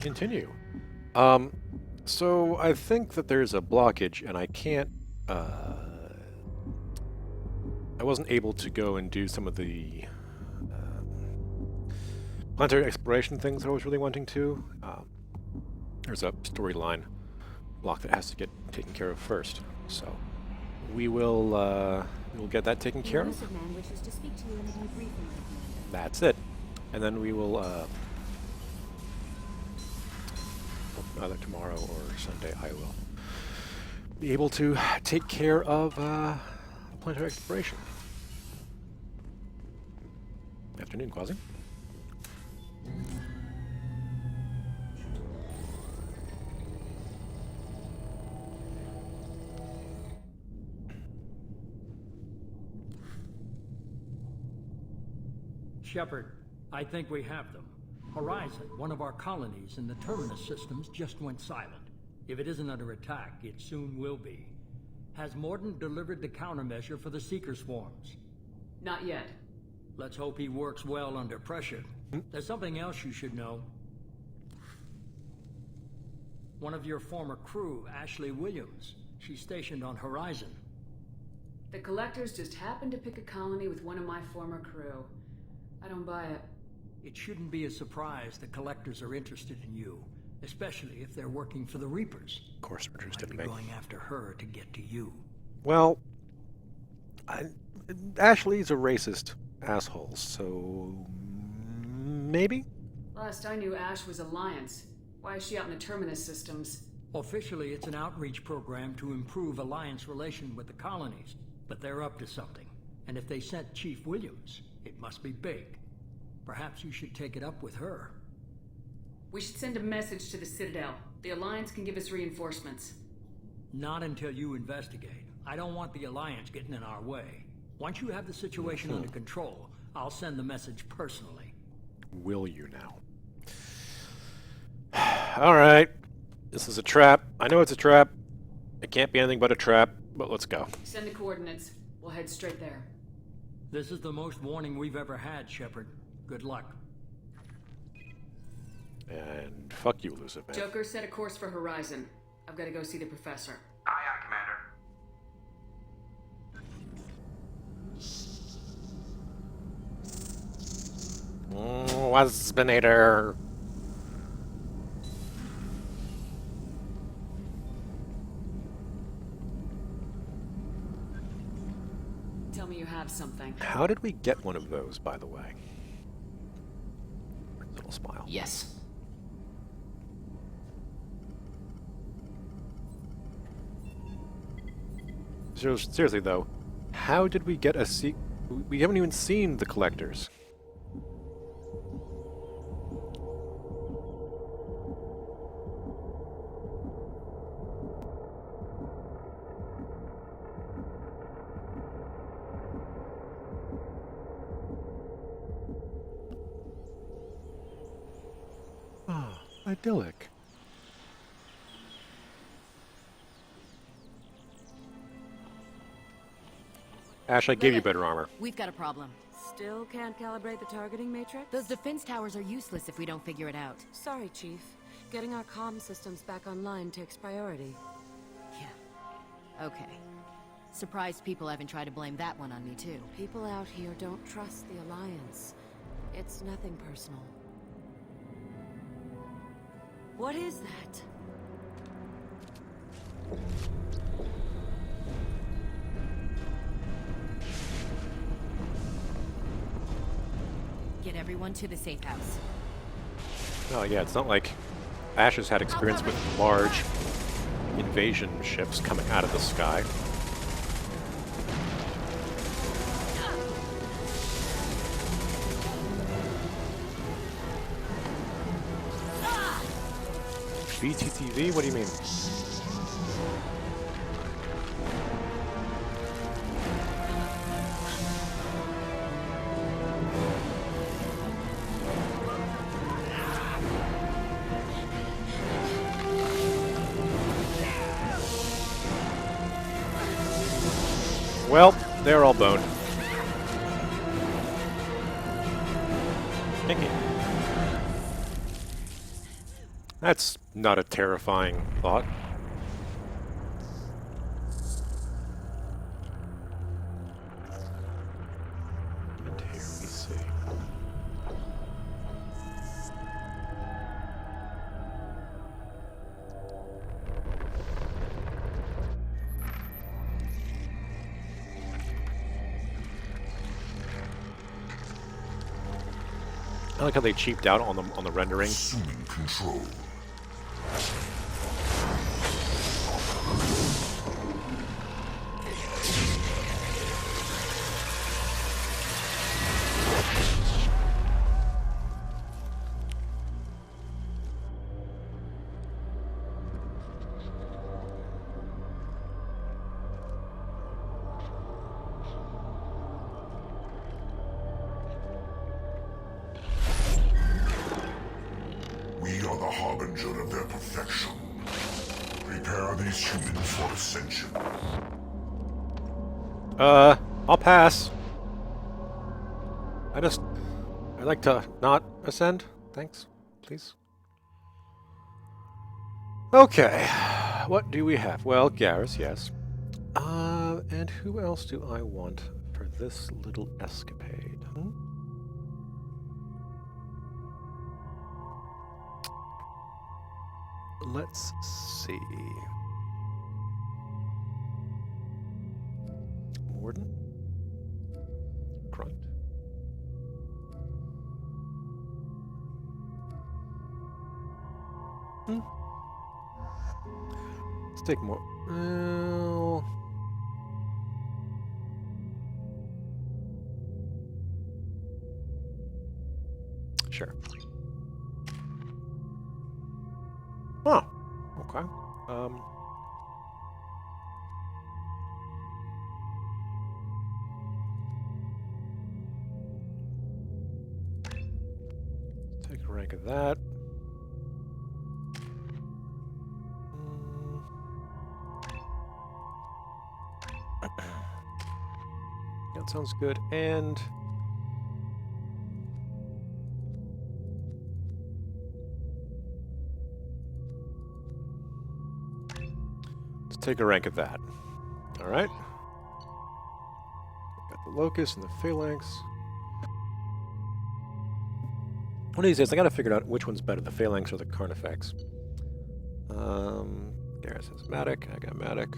continue. So I think that there's a blockage, and I can't. I wasn't able to go and do some of the planetary exploration things I was really wanting to. There's a storyline block that has to get taken care of first. So we'll get that taken care of. Man wishes to speak to you in the debriefing room. That's it, and then we will either tomorrow or Sunday. I will be able to take care of planetary exploration. Afternoon, Quasi. Shepard, I think we have them. Horizon, one of our colonies in the Terminus systems, just went silent. If it isn't under attack, it soon will be. Has Mordant delivered the countermeasure for the Seeker swarms? Not yet. Let's hope he works well under pressure. There's something else you should know. One of your former crew, Ashley Williams, she's stationed on Horizon. The Collectors just happened to pick a colony with one of my former crew. I don't buy it. It shouldn't be a surprise the Collectors are interested in you, especially if they're working for the Reapers. Of course, we're interested in me. Going after her to get to you. Well, Ashley's a racist asshole, so maybe? Last I knew, Ash was Alliance. Why is she out in the Terminus systems? Officially, it's an outreach program to improve Alliance relation with the colonies, but they're up to something. And if they sent Chief Williams, it must be big. Perhaps you should take it up with her. We should send a message to the Citadel. The Alliance can give us reinforcements. Not until you investigate. I don't want the Alliance getting in our way. Once you have the situation under control, I'll send the message personally. Will you now? Alright. This is a trap. I know it's a trap. It can't be anything but a trap, but let's go. Send the coordinates. We'll head straight there. This is the most warning we've ever had, Shepard. Good luck. And fuck you, Elusive Man. Joker, set a course for Horizon. I've got to go see the professor. Aye, aye, Commander. Waspinator. Tell me you have something. How did we get one of those, by the way? Little smile. Yes. Seriously, though, how did we get a we haven't even seen the Collectors. Ah, idyllic. Ash, I gave you better armor. We've got a problem. Still can't calibrate the targeting matrix? Those defense towers are useless if we don't figure it out. Sorry, Chief. Getting our comm systems back online takes priority. Yeah. Okay. Surprised people haven't tried to blame that one on me, too. People out here don't trust the Alliance. It's nothing personal. What is that? Get everyone to the safe house. Oh yeah, it's not like Ash has had experience with large invasion ships coming out of the sky. BTTV? What do you mean? Well, they're all boned. That's not a terrifying thought. And here we see. I like how they cheaped out on the rendering. Assuming control. We are the harbinger of their perfection. Prepare these humans for ascension. I'll pass. I'd like to not ascend. Thanks, please. Okay, what do we have? Well, Garrus, yes. And who else do I want for this little escapade? Let's see. Morden? Grunt? Let's take more. Sure. Oh, okay. Take a rank of that. That sounds good. And let's take a rank of that. All right. Got the Locust and the Phalanx. One of these days, I gotta figure out which one's better, the Phalanx or the Carnifex. Garrus has Matic. I got Matic.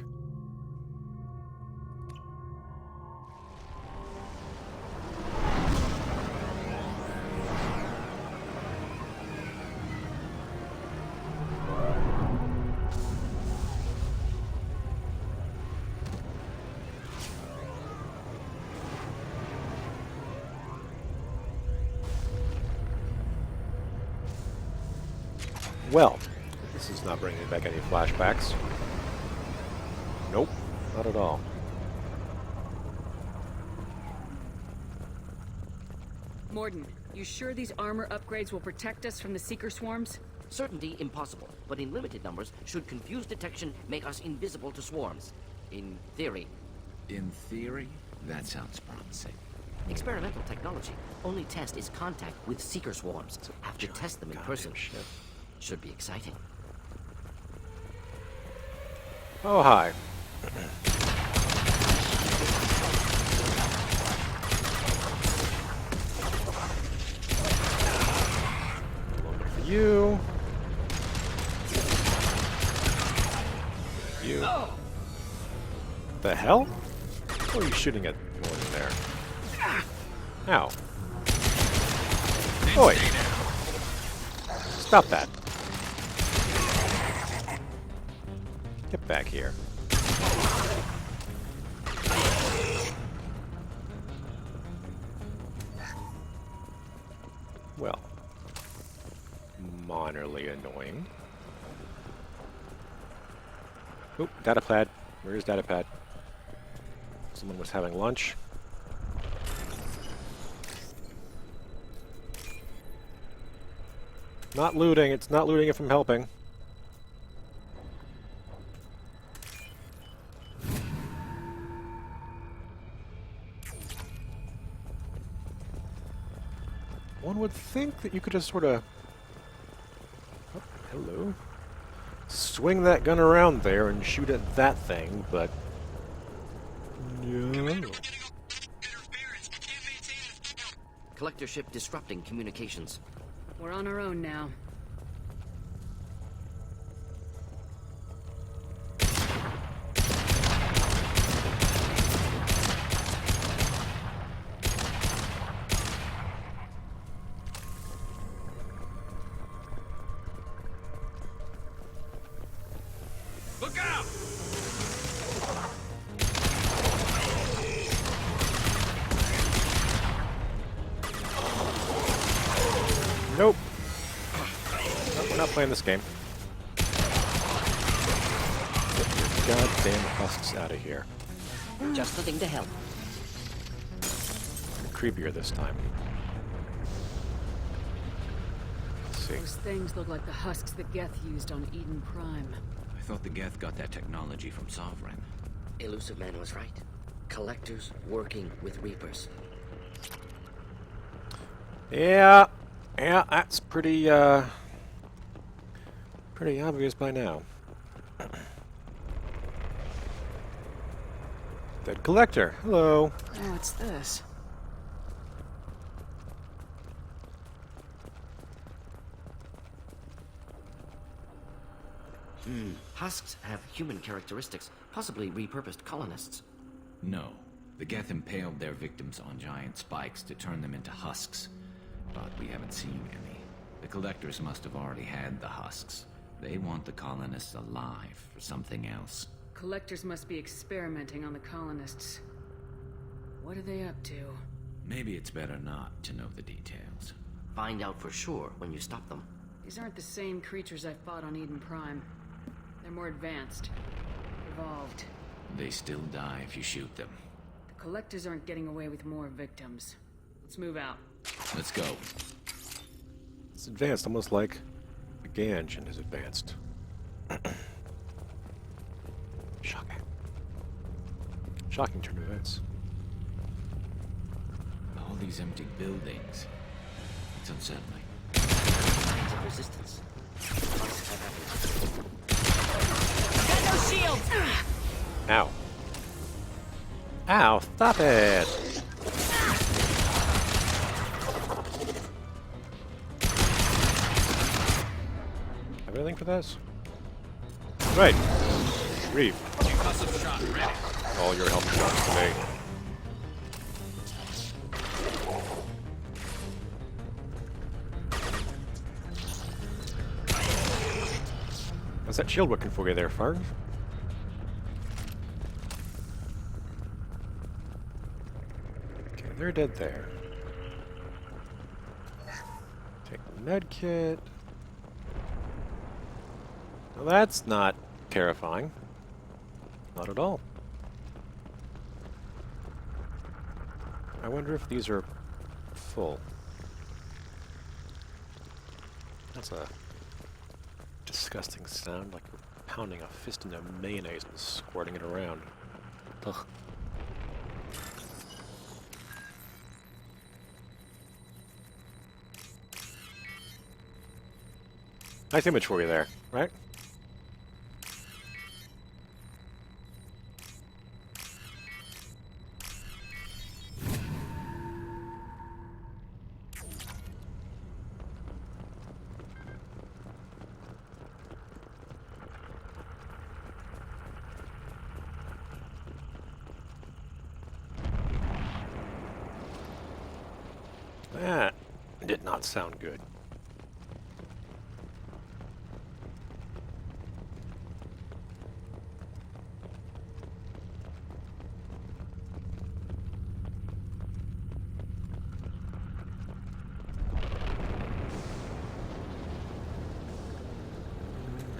Well, this is not bringing back any flashbacks. Nope, not at all. Morden, you sure these armor upgrades will protect us from the Seeker swarms? Certainty impossible, but in limited numbers, should confused detection make us invisible to swarms. In theory. In theory? That sounds promising. Experimental technology. Only test is contact with Seeker swarms. Have to test them in person. Shit. Should be exciting. Oh, hi. One for you. You. The hell? What are you shooting at more than there? Ow. Oi! Stop that. Get back here. Well, minorly annoying. Oop, datapad. Where's datapad? Someone was having lunch. Not looting. It's not looting if I'm helping. One would think that you could just sort of Hello. Swing that gun around there and shoot at that thing, but... No. Collector ship disrupting communications. We're on our own now. Look out! Nope. Nope, we're not playing this game. Get your goddamn husks out of here. Just the thing to help. Creepier this time. Let's see. Those things look like the husks that Geth used on Eden Prime. I thought the Geth got that technology from Sovereign. Elusive Man was right. Collectors working with Reapers. Yeah, that's pretty obvious by now. Dead collector, hello. Oh, what's this? Husks have human characteristics, possibly repurposed colonists. No. The Geth impaled their victims on giant spikes to turn them into husks. But we haven't seen any. The collectors must have already had the husks. They want the colonists alive for something else. Collectors must be experimenting on the colonists. What are they up to? Maybe it's better not to know the details. Find out for sure when you stop them. These aren't the same creatures I fought on Eden Prime. They're more advanced. Evolved. They still die if you shoot them. The collectors aren't getting away with more victims. Let's move out. Let's go. It's advanced, almost like the Gay engine is advanced. Shocking. Shocking turn of events. All these empty buildings. It's unsettling. Signs of resistance. Husks have happened. Got no shields! Ow. Ow, stop it! Have anything for this? Right. Reeve. All your help shots to me. What's that shield working for you there, Farg? Okay, they're dead there. Take the med kit. Well, that's not terrifying. Not at all. I wonder if these are full. That's a disgusting sound, like you're pounding a fist into mayonnaise and squirting it around. Ugh. Nice image for you there, right? That did not sound good.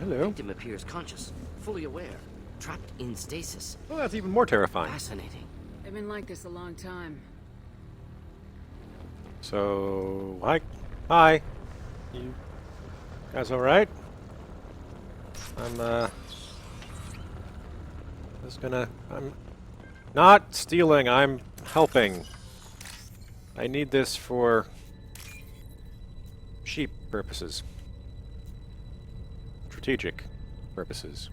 Hello. Victim appears conscious, fully aware, trapped in stasis. Well, that's even more terrifying. Fascinating. They've been like this a long time. So, hi. You guys all right? I'm not stealing. I'm helping. I need this for sheep purposes. strategic purposes.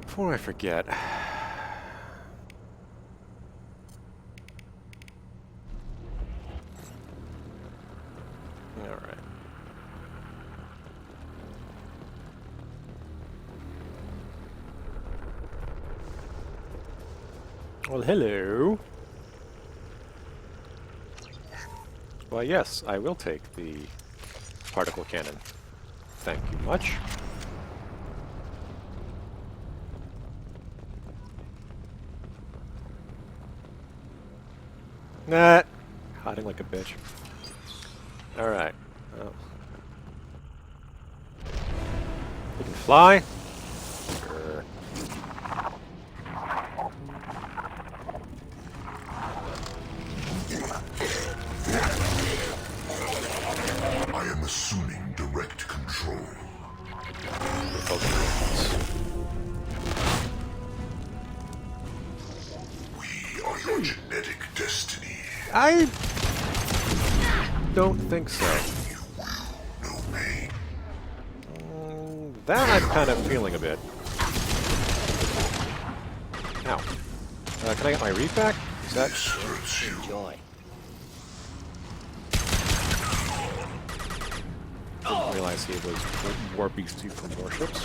Before I forget, all right. Well, hello. Why, yes, I will take the particle cannon. Thank you much. Nah, hiding like a bitch. Alright. Oh. You can fly? Sure. I am assuming direct control. We are your genetic destiny. I don't think so. You will know pain. That I'm kind of feeling a bit. Ow. Can I get my reef back? Is that... This hurts you. Enjoy. Didn't realize he was more beastie from warships.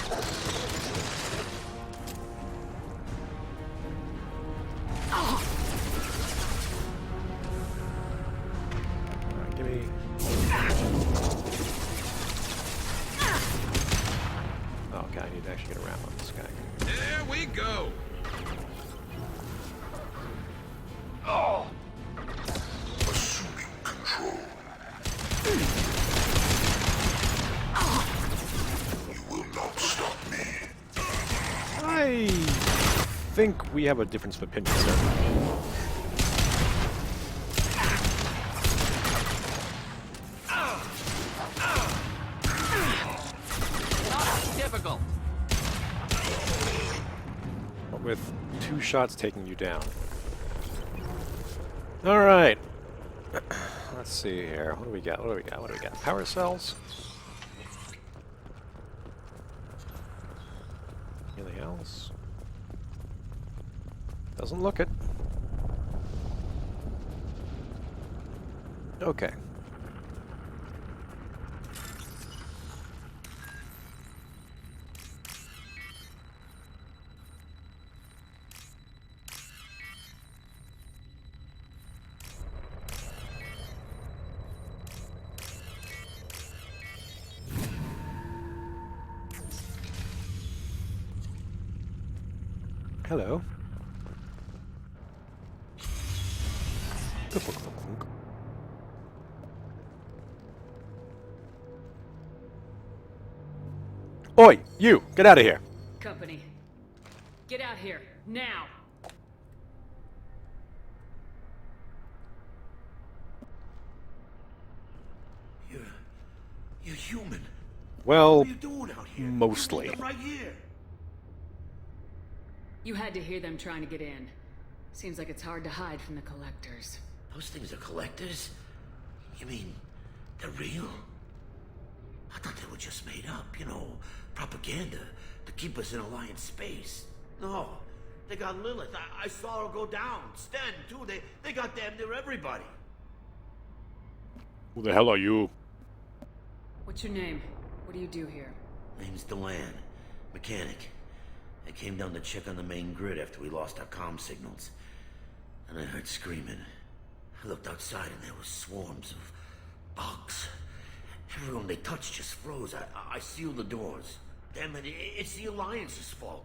Alright, give me... Oh, okay, I need to actually get around on this guy. There we go. Assuming control. You will not stop me. I think we have a difference of opinion, sir. Difficult. But with 2 shots taking you down. Alright. Let's see here. What do we got? What do we got? What do we got? Power cells? Anything else? Doesn't look it. Okay. Hello. Oi, you! Get out of here! Company. Get out here, now! You're human. Well, What are you doing out here? mostly. You're right here. You had to hear them trying to get in. Seems like it's hard to hide from the collectors. Those things are collectors? You mean, they're real? I thought they were just made up, you know, propaganda to keep us in Alliance space. No, they got Lilith. I saw her go down. Sten, too. They got damn near everybody. Who the hell are you? What's your name? What do you do here? Name's Delan. Mechanic. I came down to check on the main grid after we lost our comm signals. And I heard screaming. I looked outside and there were swarms of bugs. Everyone they touched just froze. I sealed the doors. Damn it, it's the Alliance's fault.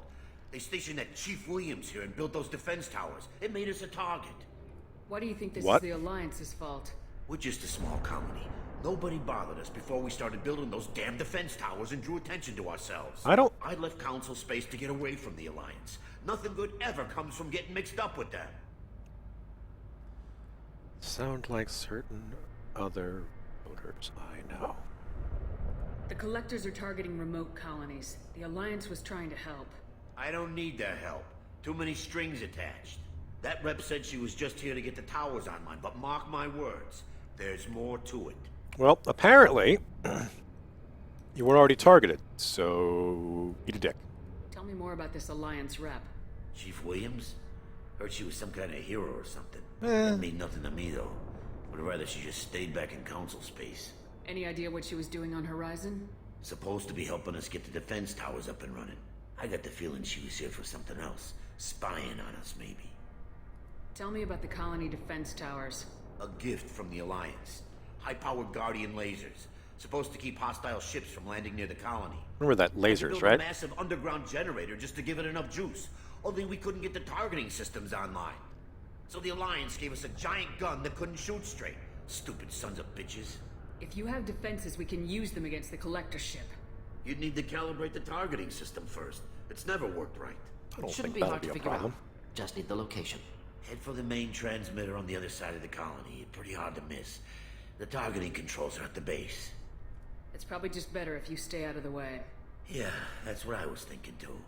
They stationed that Chief Williams here and built those defense towers. It made us a target. Why do you think this What? is the Alliance's fault? We're just a small colony. Nobody bothered us before we started building those damn defense towers and drew attention to ourselves. I don't... I left Council space to get away from the Alliance. Nothing good ever comes from getting mixed up with them. Sound like certain other voters I know. The Collectors are targeting remote colonies. The Alliance was trying to help. I don't need their help. Too many strings attached. That rep said she was just here to get the towers online, but mark my words, there's more to it. Well, apparently, you were already targeted, so eat a dick. Tell me more about this Alliance rep. Chief Williams? Heard she was some kind of hero or something. That mean nothing to me, though. Would rather she just stayed back in council space. Any idea what she was doing on Horizon? Supposed to be helping us get the defense towers up and running. I got the feeling she was here for something else. Spying on us, maybe. Tell me about the colony defense towers. A gift from the Alliance. High-powered Guardian lasers. Supposed to keep hostile ships from landing near the colony. Remember that We lasers, built right? a massive underground generator just to give it enough juice. Only we couldn't get the targeting systems online. So the Alliance gave us a giant gun that couldn't shoot straight. Stupid sons of bitches. If you have defenses, we can use them against the Collector ship. You'd need to calibrate the targeting system first. It's never worked right. I don't Shouldn't think be that'll hard be to a figure problem. out. Just need the location. Head for the main transmitter on the other side of the colony. Pretty hard to miss. The targeting controls are at the base. It's probably just better if you stay out of the way. Yeah, that's what I was thinking too.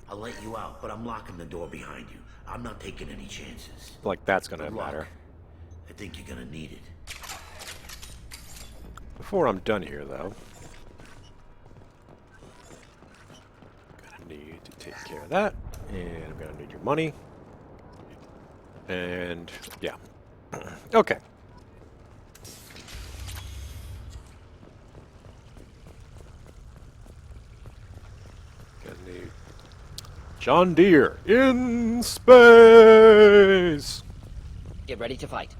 I'll let you out, but I'm locking the door behind you. I'm not taking any chances. Like that's gonna Good luck. matter. I think you're gonna need it. Before I'm done here, though, gonna need to take care of that, and I'm gonna need your money, and yeah, okay. Gonna need John Deere in space. Get ready to fight.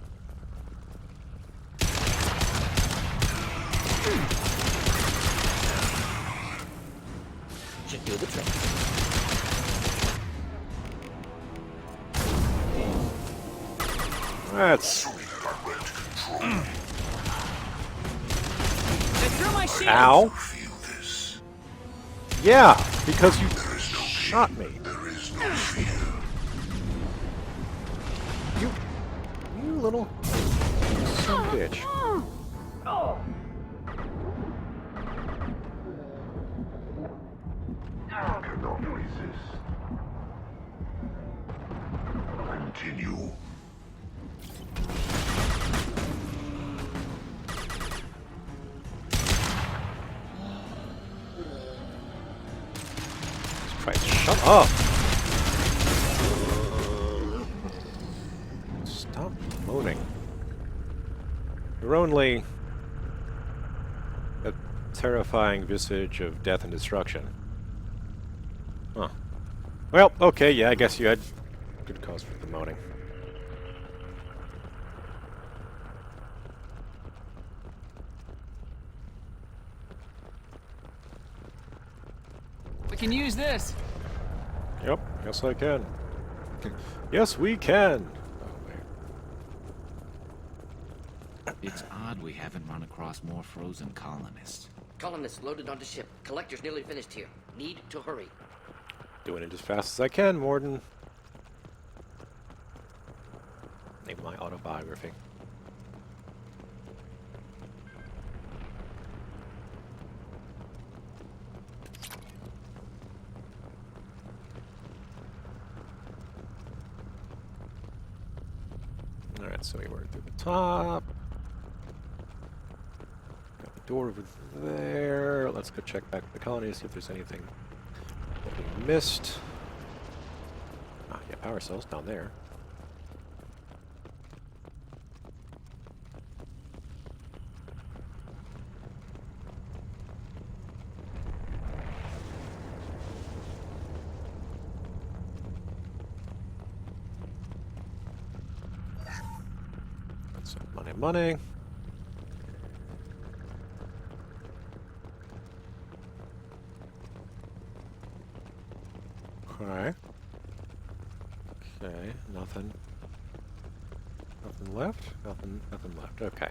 Should do the trick. That's my shield! ow. Feel this. Yeah, because you There is no shot me. There is no fear. You little son of a bitch. Cannot resist. Continue. Christ, shut up! Stop moaning. You're only a terrifying visage of death and destruction. Huh. Well, okay, yeah, I guess you had good cause for the moaning. We can use this. Yep, yes I can. Yes, we can! Oh, wait. It's odd we haven't run across more frozen colonists. Colonists loaded onto ship. Collectors nearly finished here. Need to hurry. Doing it as fast as I can, Morden. Name my autobiography. Alright, so we work through the top. Got the door over there. Let's go check back the colony, see if there's anything that we missed. Ah, yeah, power cells down there. Got some money. Alright. Okay, nothing. Nothing left? Nothing left. Okay.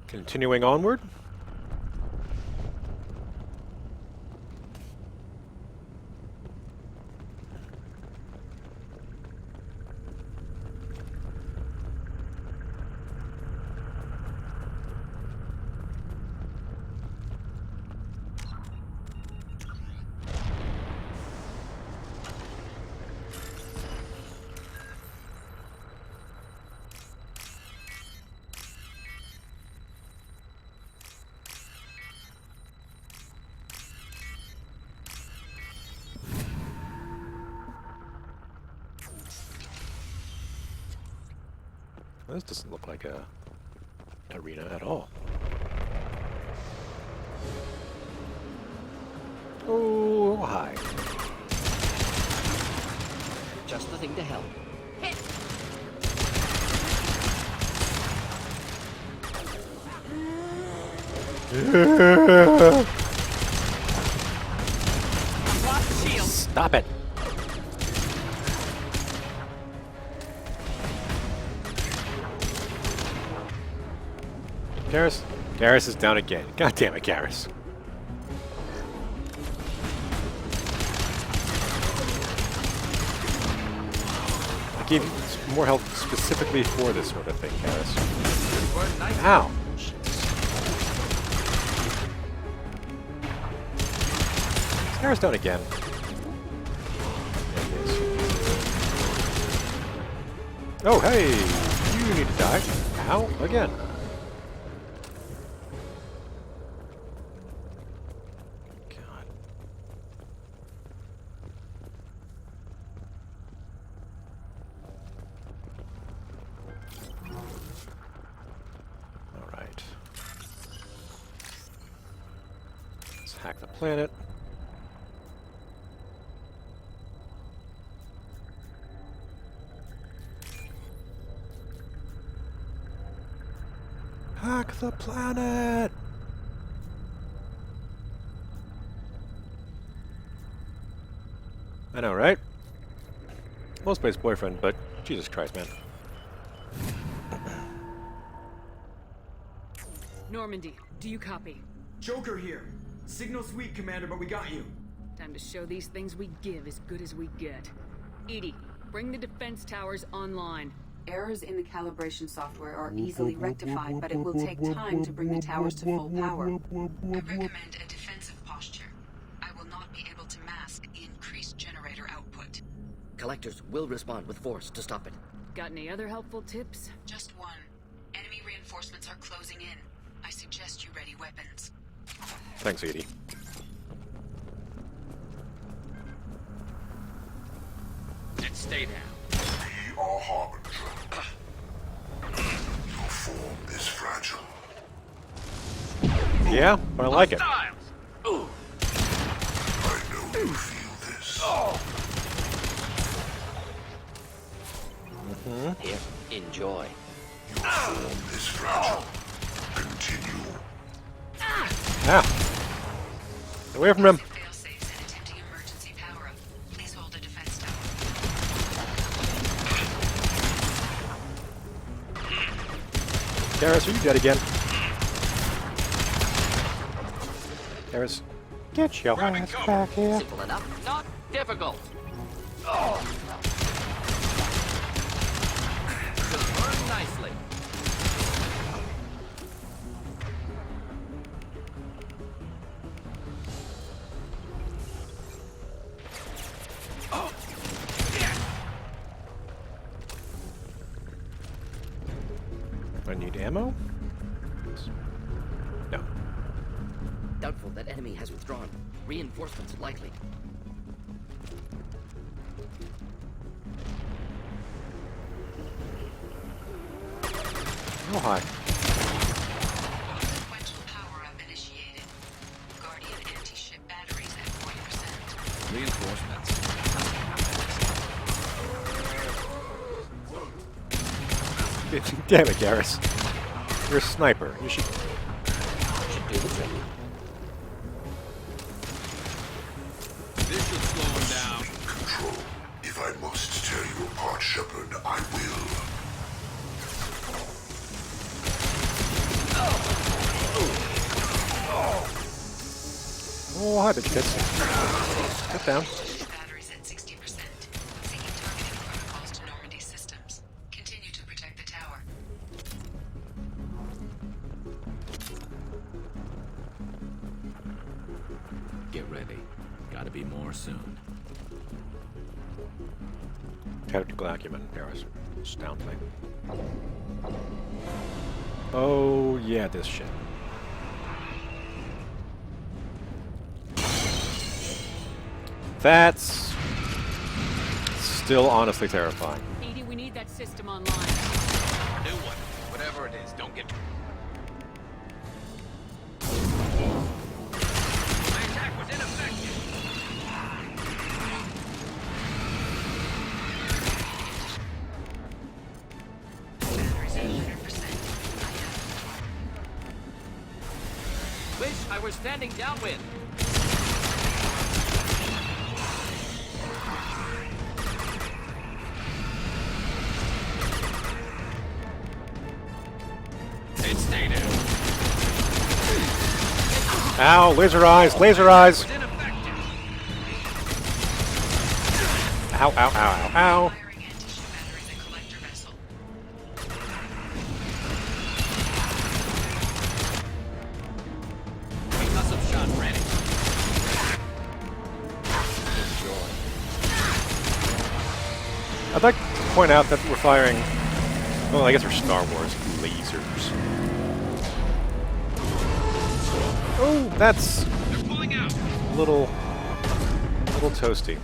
Continuing onward. This doesn't look like a arena at all. Oh, hi. Just the thing to help. Hit! Stop it! Garrus? Garrus is down again. God damn it, Garrus. I gave you more health specifically for this sort of thing, Garrus. Ow! Is Garrus down again? There he is. Oh, hey! You need to die. Ow, again. God. Alright. Let's hack the planet. Hack the planet! I know, right? Most plays boyfriend, but Jesus Christ, man. Normandy, do you copy? Joker here. Signal sweet, Commander, but we got you. Time to show these things we give as good as we get. Edie, bring the defense towers online. Errors in the calibration software are easily rectified, but it will take time to bring the towers to full power. I recommend a defensive posture. I will not be able to mask the increased generator output. Collectors will respond with force to stop it. Got any other helpful tips? Just one. Enemy reinforcements are closing in. I suggest you ready weapons. Thanks, Edie. Let's stay down. We are Harbinger. Your form is fragile. Yeah, but I like it. I know you feel this. Here, enjoy. Your form is fragile. Continue. Ah! Away from him! Failsafes and attempting emergency power-up. Please hold a defense tower. Garrus, are you dead again? Garrus, get your ass back here. Simple enough, not difficult. Should burn nicely. I need ammo? No. Doubtful that enemy has withdrawn. Reinforcements likely. Oh, hi. Sequential power-up initiated. Guardian anti-ship batteries at 40%. Reinforcements. Damn it, Garrus. You're a sniper. You should... Should do the trick. This should slow him down. Control. If I must tear you apart, Shepard, I will. Oh, hi, bitch kids. Get down. Batteries at 60%. Syncing targeting protocols to Normandy systems. Continue to protect the tower. Get ready. Gotta be more soon. Tactical acumen, Garrus. Astounding. Oh, yeah, this shit. That's still honestly terrifying. Edie, we need that system online. new one. Whatever it is, don't get... My attack was ineffective. Batteries at 100%. Wish I were standing downwind. It stayed in. Ow! Laser eyes! Laser eyes! Was ineffective. Ow! Ow! Ow! Ow! Ow! Firing anti-ship batteries at collector vessel. Concussive shot ready. I'd like to point out that we're firing. Well, I guess we're Star Wars lasers. Oh, that's They're pulling out. a little toasty.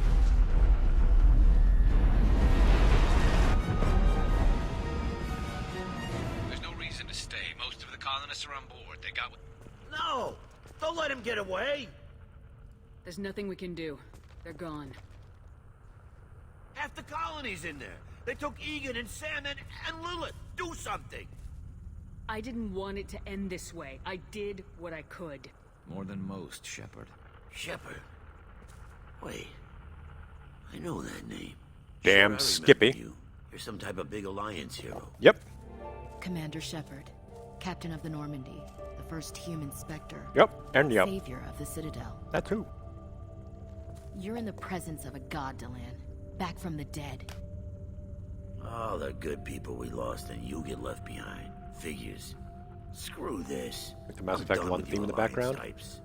There's no reason to stay. Most of the colonists are on board. They got... No! Don't let him get away! There's nothing we can do. They're gone. Half the colony's in there. They took Egan and Sam and Lilith. Do something! I didn't want it to end this way. I did what I could. More than most, Shepard. Shepard. Wait. I know that name. Damn Sure, I remember Skippy. You. You're some type of big Alliance hero. Yep. Commander Shepard, Captain of the Normandy, the first human Spectre. Yep. And yep. Savior of the Citadel. That too. You're in the presence of a god, Delan. Back from the dead. All the good people we lost and you get left behind. Figures. Screw this. Like the Mass I'm Effect done 1 with theme you in the Alliance background. types.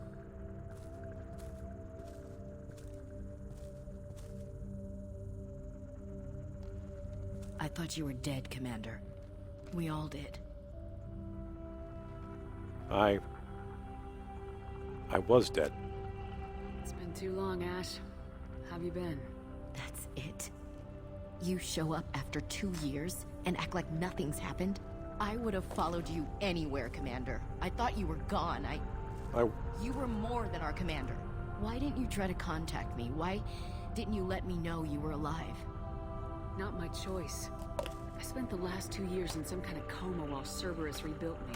I thought you were dead, Commander. We all did. I was dead. It's been too long, Ash. How have you been? That's it? You show up after 2 years and act like nothing's happened? I would have followed you anywhere, Commander. I thought you were gone. You were more than our commander. Why didn't you try to contact me? Why didn't you let me know you were alive? Not my choice. I spent the last 2 years in some kind of coma while Cerberus rebuilt me.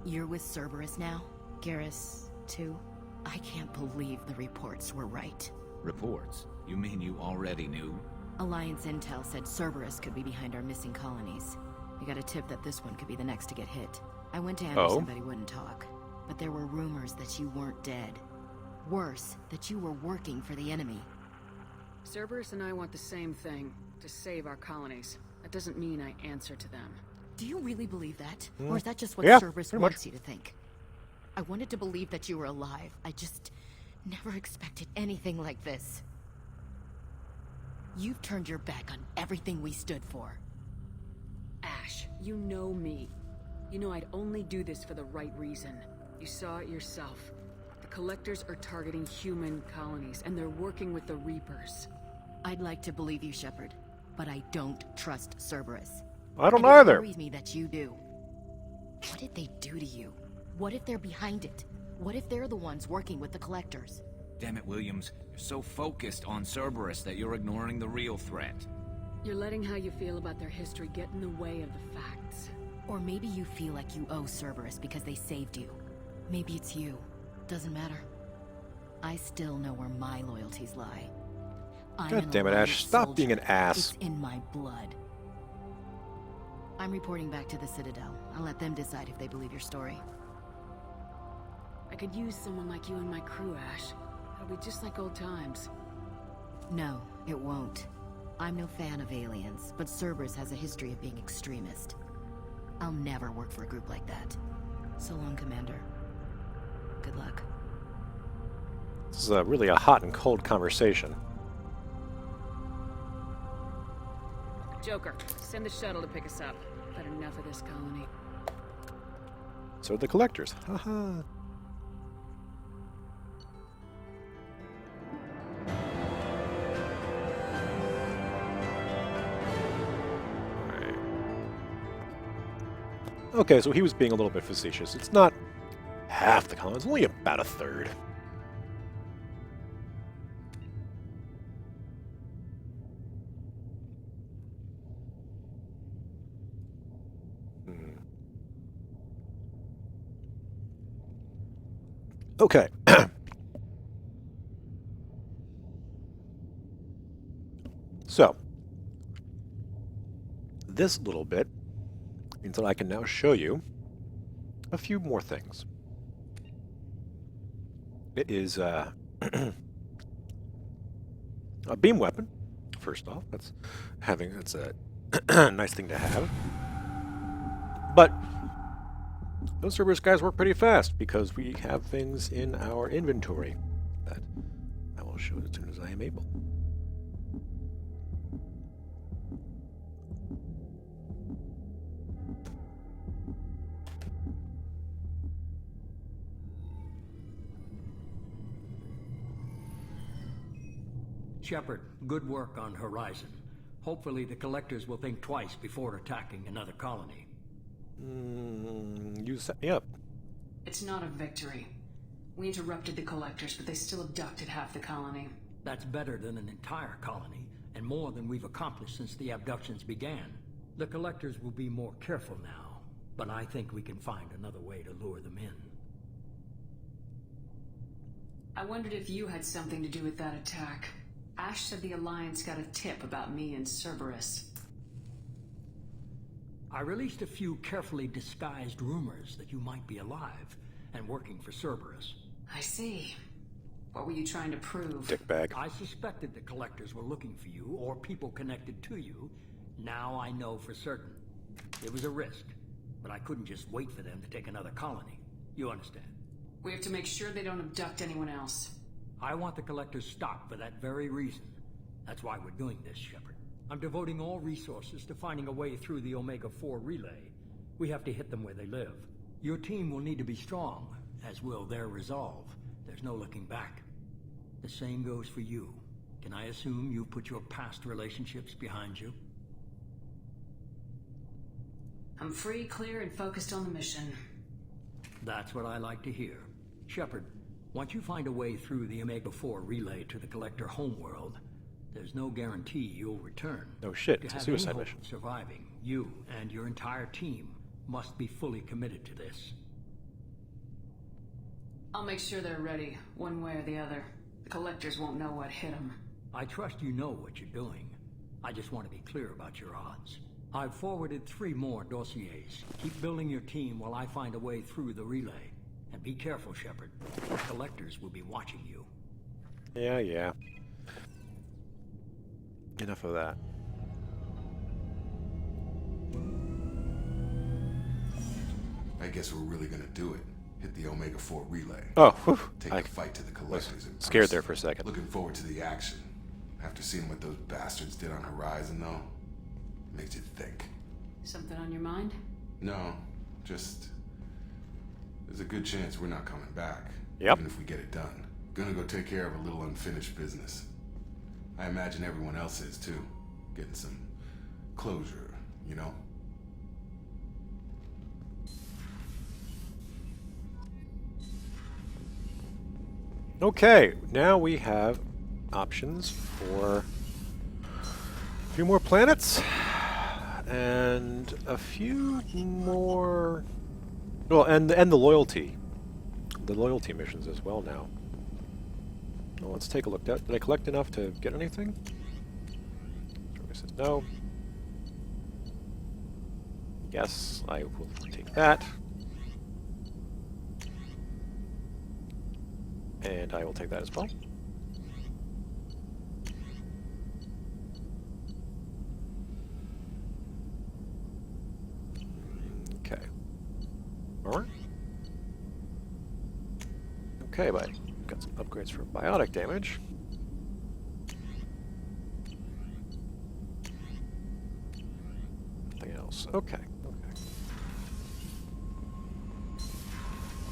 You're with Cerberus now? Garrus, too? I can't believe the reports were right. Reports? You mean you already knew? Alliance intel said Cerberus could be behind our missing colonies. We got a tip that this one could be the next to get hit. I went to Anderson, but he wouldn't talk. But there were rumors that you weren't dead. Worse, that you were working for the enemy. Cerberus and I want the same thing, to save our colonies. That doesn't mean I answer to them. Do you really believe that? Or is that just what Yeah, Cerberus pretty wants much. you to think? I wanted to believe that you were alive. I just never expected anything like this. You've turned your back on everything we stood for. Ash, you know me. You know I'd only do this for the right reason. You saw it yourself. The Collectors are targeting human colonies, and they're working with the Reapers. I'd like to believe you, Shepard, but I don't trust Cerberus. I don't And either. It worries me that you do. What did they do to you? What if they're behind it? What if they're the ones working with the Collectors? Damn it, Williams. You're so focused on Cerberus that you're ignoring the real threat. You're letting how you feel about their history get in the way of the facts. Or maybe you feel like you owe Cerberus because they saved you. Maybe it's you. Doesn't matter. I still know where my loyalties lie. I'm God an damn it, Ash. Alliance Stop being an soldier. ass. It's in my blood. I'm reporting back to the Citadel. I'll let them decide if they believe your story. I could use someone like you in my crew, Ash. It'll be just like old times. No, it won't. I'm no fan of aliens, but Cerberus has a history of being extremist. I'll never work for a group like that. So long, Commander. Good luck. This is really a hot and cold conversation. Joker, send the shuttle to pick us up. But enough of this colony. So are the Collectors. Haha. Okay, so he was being a little bit facetious. It's not half the colony, it's only about a third. Okay. So, this little bit means that I can now show you a few more things. It is a beam weapon, first off. That's a nice thing to have. But those Cerberus guys work pretty fast because we have things in our inventory that I will show as soon as I am able. Shepard, good work on Horizon. Hopefully the Collectors will think twice before attacking another colony. You set me up. It's not a victory. We interrupted the Collectors, but they still abducted half the colony. That's better than an entire colony, and more than we've accomplished since the abductions began. The Collectors will be more careful now, but I think we can find another way to lure them in. I wondered if you had something to do with that attack. Ash said the Alliance got a tip about me and Cerberus. I released a few carefully disguised rumors that you might be alive and working for Cerberus. I see. What were you trying to prove? Dickbag. I suspected the Collectors were looking for you, or people connected to you. Now I know for certain. It was a risk, but I couldn't just wait for them to take another colony. You understand? We have to make sure they don't abduct anyone else. I want the Collectors stopped for that very reason. That's why we're doing this, Shepard. I'm devoting all resources to finding a way through the Omega-4 relay. We have to hit them where they live. Your team will need to be strong, as will their resolve. There's no looking back. The same goes for you. Can I assume you've put your past relationships behind you? I'm free, clear, and focused on the mission. That's what I like to hear. Shepard, once you find a way through the Omega-4 relay to the Collector homeworld, there's no guarantee you'll return. No shit, it's a suicide mission. Surviving, you and your entire team must be fully committed to this. I'll make sure they're ready, one way or the other. The Collectors won't know what hit them. I trust you know what you're doing. I just want to be clear about your odds. I've forwarded 3 more dossiers. Keep building your team while I find a way through the relay. And be careful, Shepard. The Collectors will be watching you. Yeah. Enough of that. I guess we're really gonna do it. Hit the Omega-4 relay. Oh, whew. Take the fight to the Collectors. Scared there for a second. Looking forward to the action. After seeing what those bastards did on Horizon, though, makes you think. Something on your mind? No, just... there's a good chance we're not coming back. Yep. Even if we get it done. Gonna go take care of a little unfinished business. I imagine everyone else is, too. Getting some closure, you know? Okay, now we have options for a few more planets and a few more, well, and the loyalty missions as well now. Well, let's take a look. Did I collect enough to get anything? Service says no. Yes, I will take that. And I will take that as well. Okay. Armor. Okay, buddy. Got some upgrades for biotic damage. Nothing else. Okay.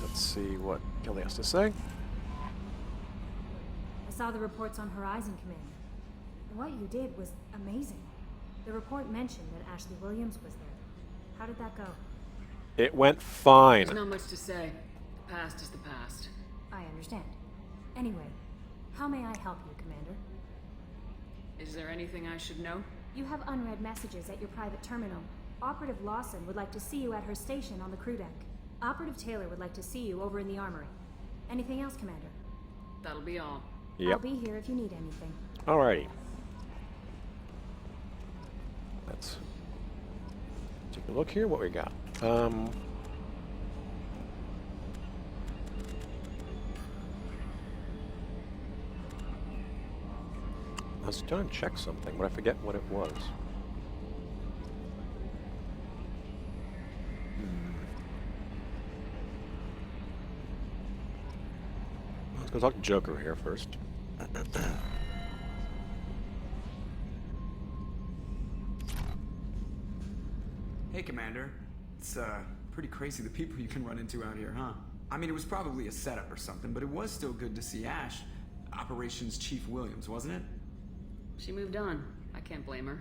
Let's see what Kelly has to say. I saw the reports on Horizon, Commander. And what you did was amazing. The report mentioned that Ashley Williams was there. How did that go? It went fine. There's not much to say. The past is the past. I understand. Anyway, how may I help you, Commander? Is there anything I should know? You have unread messages at your private terminal. Operative Lawson would like to see you at her station on the crew deck. Operative Taylor would like to see you over in the armory. Anything else, Commander? That'll be all. Yep. I'll be here if you need anything. Alrighty. Let's take a look here. What we got? I was trying to check something, but I forget what it was. Let's go talk to Joker here first. Hey, Commander. It's, pretty crazy the people you can run into out here, huh? I mean, it was probably a setup or something, but it was still good to see Ash. Operations Chief Williams, wasn't it? She moved on. I can't blame her.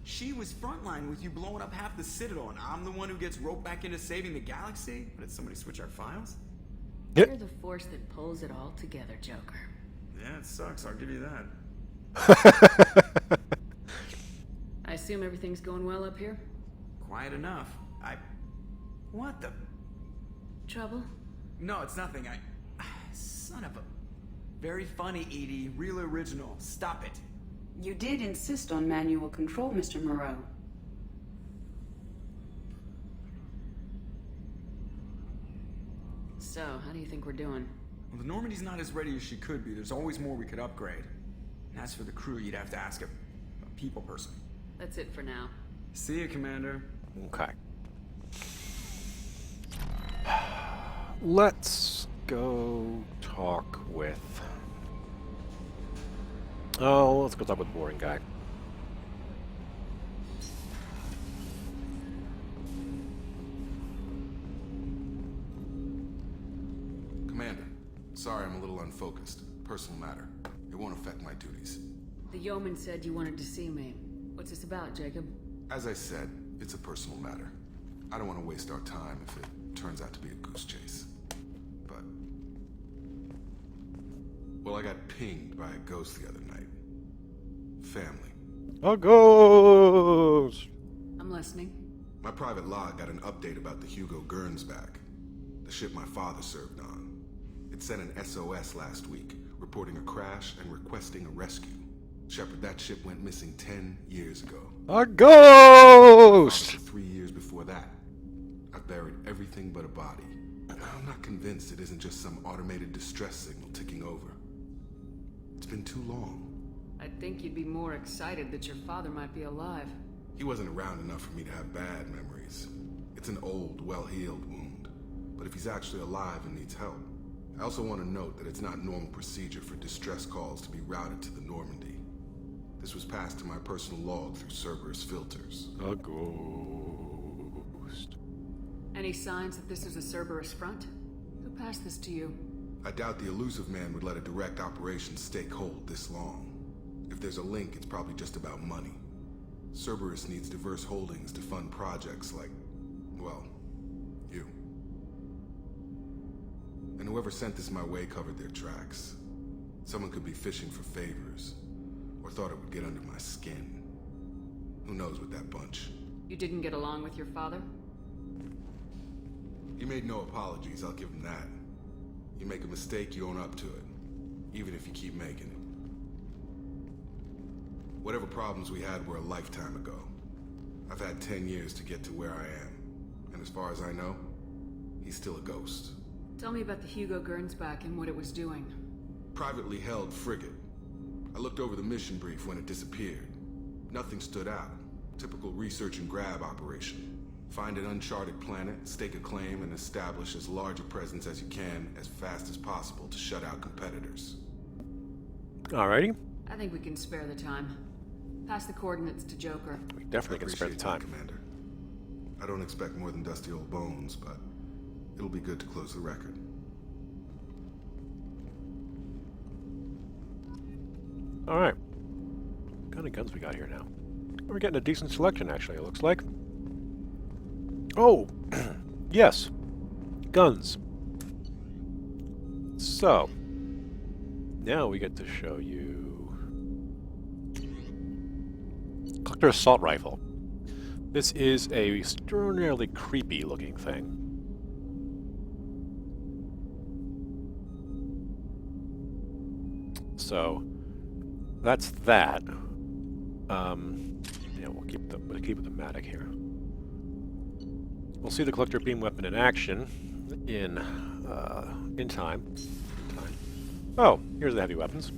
She was frontline with you blowing up half the Citadel, and I'm the one who gets roped back into saving the galaxy? Did somebody switch our files? You're the force that pulls it all together, Joker. Yeah, it sucks, I'll give you that. I assume everything's going well up here? Quiet enough. What the? Trouble? No, it's nothing. Son of a... Very funny, Edie. Real original. Stop it. You did insist on manual control, Mr. Moreau. So, how do you think we're doing? Well, the Normandy's not as ready as she could be. There's always more we could upgrade. And as for the crew, you'd have to ask a people person. That's it for now. See you, Commander. Okay. Let's go talk with... Oh, let's go talk with the boring guy. Commander, sorry I'm a little unfocused. Personal matter. It won't affect my duties. The yeoman said you wanted to see me. What's this about, Jacob? As I said, it's a personal matter. I don't want to waste our time if it turns out to be a goose chase. But... well, I got pinged by a ghost the other night. Family. A ghost! I'm listening. My private log got an update about the Hugo Gernsback, the ship my father served on. It sent an SOS last week, reporting a crash and requesting a rescue. Shepard, that ship went missing 10 years ago. A ghost! 3 years before that. I've buried everything but a body. I'm not convinced it isn't just some automated distress signal ticking over. It's been too long. I'd think you'd be more excited that your father might be alive. He wasn't around enough for me to have bad memories. It's an old, well-healed wound. But if he's actually alive and needs help, I also want to note that it's not normal procedure for distress calls to be routed to the Normandy. This was passed to my personal log through Cerberus filters. A ghost. Any signs that this is a Cerberus front? Who passed this to you? I doubt the elusive man would let a direct operation stake hold this long. If there's a link, it's probably just about money. Cerberus needs diverse holdings to fund projects like, well, you. And whoever sent this my way covered their tracks. Someone could be fishing for favors, or thought it would get under my skin. Who knows with that bunch? You didn't get along with your father? He made no apologies, I'll give him that. You make a mistake, you own up to it, even if you keep making it. Whatever problems we had were a lifetime ago. I've had 10 years to get to where I am, and as far as I know, he's still a ghost. Tell me about the Hugo Gernsback and what it was doing. Privately held frigate. I looked over the mission brief when it disappeared. Nothing stood out. Typical research and grab operation. Find an uncharted planet, stake a claim, and establish as large a presence as you can as fast as possible to shut out competitors. Alrighty. I think we can spare the time. Pass the coordinates to Joker. We definitely can spare the time. Commander. I don't expect more than dusty old bones, but it'll be good to close the record. Alright. What kind of guns we got here now? We're getting a decent selection, actually, it looks like. Oh! Yes. Guns. So, now we get to show you Collector Assault Rifle. This is a extraordinarily creepy looking thing. So, that's that. Yeah, we'll keep the Matic here. We'll see the Collector Beam Weapon in action in time. Oh, here's the heavy weapons.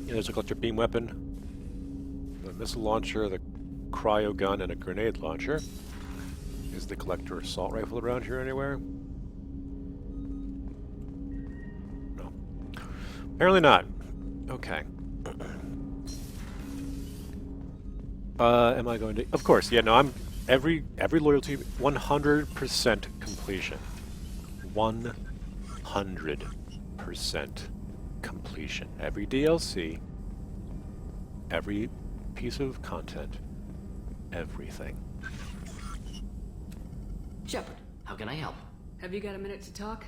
Yeah, there's a Collector Beam Weapon, the missile launcher, the cryo gun, and a grenade launcher. Is the Collector Assault Rifle around here anywhere? No. Apparently not. Okay. Am I going to... Of course, yeah, no, I'm... Every loyalty, 100% completion. 100% completion. Every DLC, every piece of content, everything. Shepard, how can I help? Have you got a minute to talk?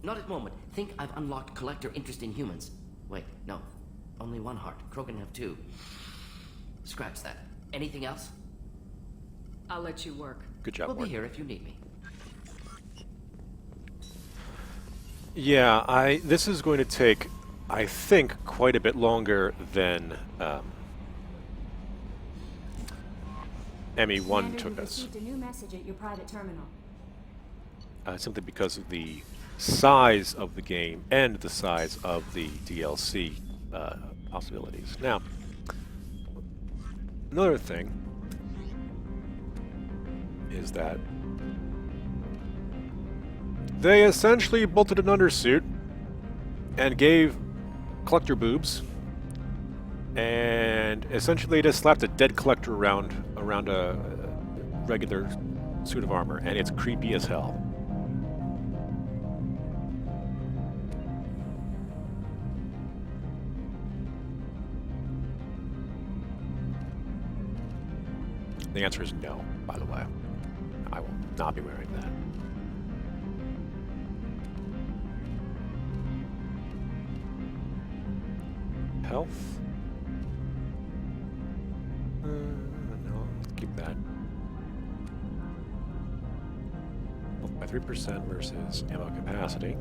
Not at the moment. Think I've unlocked Collector interest in humans. Wait, no. Only one heart. Krogan have two. Scratch that. Anything else? I'll let you work. Good job, We'll Morton. be here if you need me. Yeah, this is going to take, I think, quite a bit longer than ME1 took us. Received a new message at your private terminal. Simply because of the size of the game and the size of the DLC possibilities. Now, another thing is that they essentially bolted an undersuit and gave Collector boobs, and essentially just slapped a dead Collector around a regular suit of armor, and it's creepy as hell. The answer is no, by the way. I will not be wearing that. Health? No, let's keep that. Health by 3% versus ammo capacity.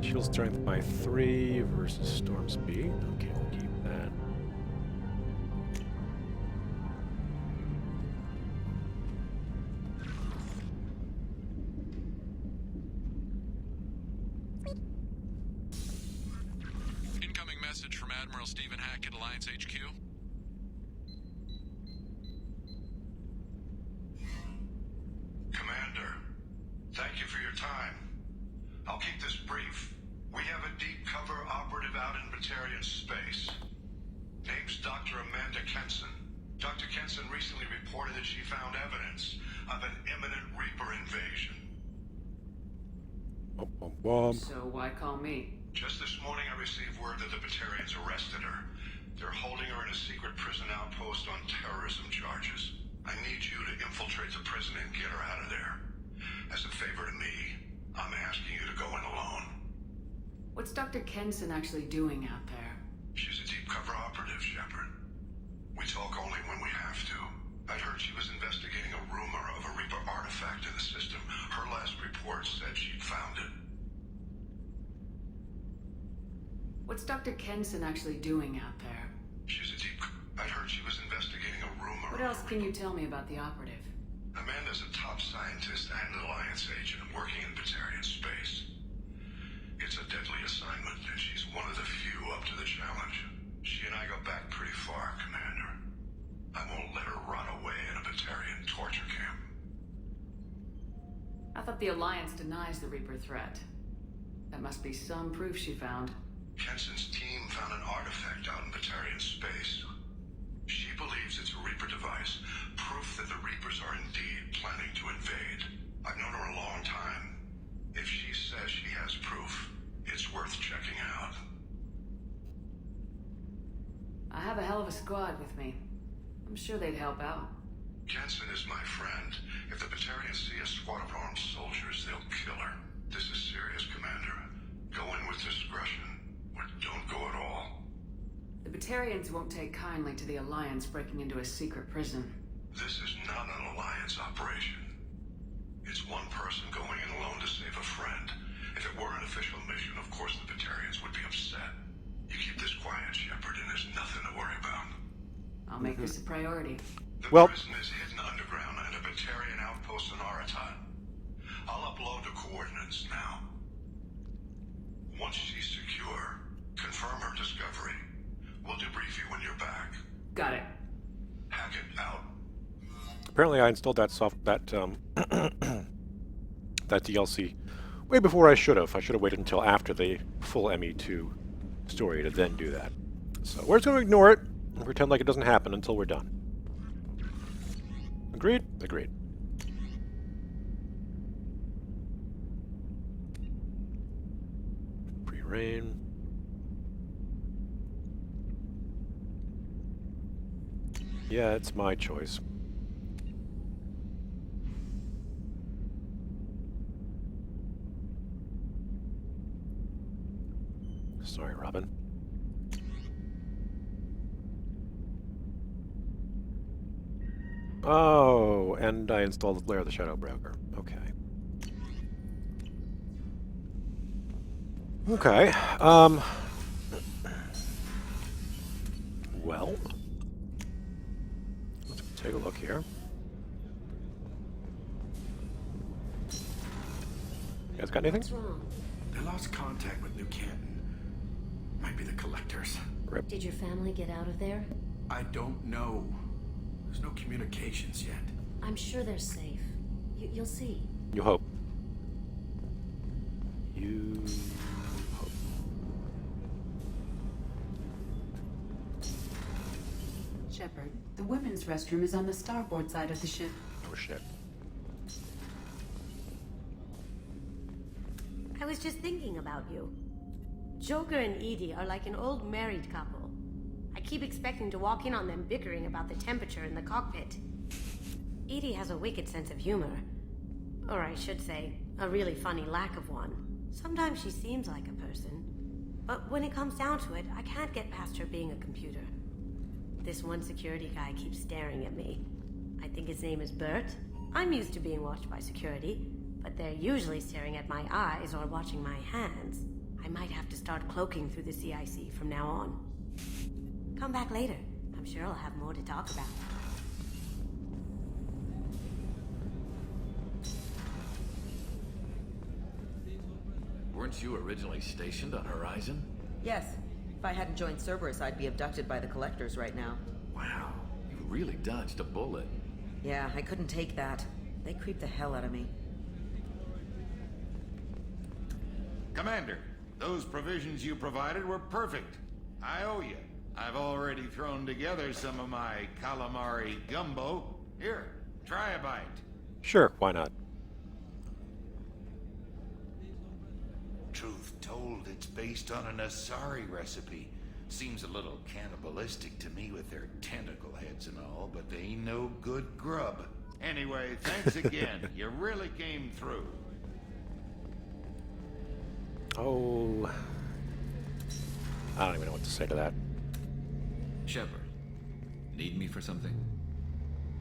Shield strength by 3 versus storm speed. Okay, we'll keep that. Incoming message from Admiral Stephen Hackett, Alliance HQ. Commander, thank you for your time. I'll keep this brief. We have a deep cover operative out in Batarian space. Name's Dr. Amanda Kenson. Dr. Kenson recently reported that she found evidence of an imminent Reaper invasion. So why call me? Just this morning I received word that the Batarians arrested her. They're holding her in a secret prison outpost on terrorism charges. I need you to infiltrate the prison and get her out of there. As a favor to me, I'm asking you to go in alone. What's Dr. Kenson actually doing out there? She's a deep cover operative, Shepard. We talk only when we have to. I'd heard she was investigating a rumor of a Reaper artifact in the system. Her last report said she'd found it. What's Dr. Kenson actually doing out there? She's a deep... I'd heard she was investigating a rumor... What else can you tell me about the operative? Amanda's a top scientist and an Alliance agent working in Batarian space. It's a deadly assignment, and she's one of the few up to the challenge. She and I go back pretty far, Commander. I won't let her run away in a Batarian torture camp. I thought the Alliance denies the Reaper threat. That must be some proof she found. Kenson's team found an artifact out in Batarian space. She believes it's a Reaper device, proof that the Reapers are indeed planning to invade. I've known her a long time. If she says she has proof, it's worth checking out. I have a hell of a squad with me. I'm sure they'd help out. Jensen is my friend. If the Batarians see a squad of armed soldiers, they'll kill her. This is serious, Commander. Go in with discretion, or don't go at all. The Batarians won't take kindly to the Alliance breaking into a secret prison. This is not an Alliance operation. It's one person going in alone to save a friend. If it were an official mission, of course the Batarians would be upset. You keep this quiet, Shepard, and there's nothing to worry about. I'll make this a priority. The Well, prison is hidden underground and a Batarian outpost in Aratat. I'll upload the coordinates now. Once she's secure, confirm her discovery. We'll debrief you when you're back. Got it. Hackett out. apparently I installed that that DLC way before I should have. I should have waited until after the full ME2 story to then do that. So we're just going to ignore it and pretend like it doesn't happen until we're done. Agreed? Agreed. Pre-rain. Yeah, it's my choice. Sorry, Robin. Oh, and I installed Lair of the Shadow Broker. Okay. Okay. Well, let's take a look here. You guys got anything? What's wrong? They lost contact with New Canton. Might be the Collectors. Rip. Did your family get out of there? I don't know. There's no communications yet. I'm sure they're safe. You'll see. You hope. You hope. Shepard, the women's restroom is on the starboard side of the ship. Oh shit. I was just thinking about you. Joker and Edie are like an old married couple. I keep expecting to walk in on them bickering about the temperature in the cockpit. Edie has a wicked sense of humor. Or I should say, a really funny lack of one. Sometimes she seems like a person. But when it comes down to it, I can't get past her being a computer. This one security guy keeps staring at me. I think his name is Bert. I'm used to being watched by security, but they're usually staring at my eyes or watching my hands. I might have to start cloaking through the CIC from now on. Come back later. I'm sure I'll have more to talk about. Weren't you originally stationed on Horizon? Yes. If I hadn't joined Cerberus, I'd be abducted by the Collectors right now. Wow, you really dodged a bullet. Yeah, I couldn't take that. They creeped the hell out of me. Commander, those provisions you provided were perfect. I owe you. I've already thrown together some of my calamari gumbo. Here, try a bite. Sure, why not? Truth told, it's based on an Asari recipe. Seems a little cannibalistic to me with their tentacle heads and all, but they ain't no good grub. Anyway, thanks again. You really came through. Oh, I don't even know what to say to that. Shepard, need me for something?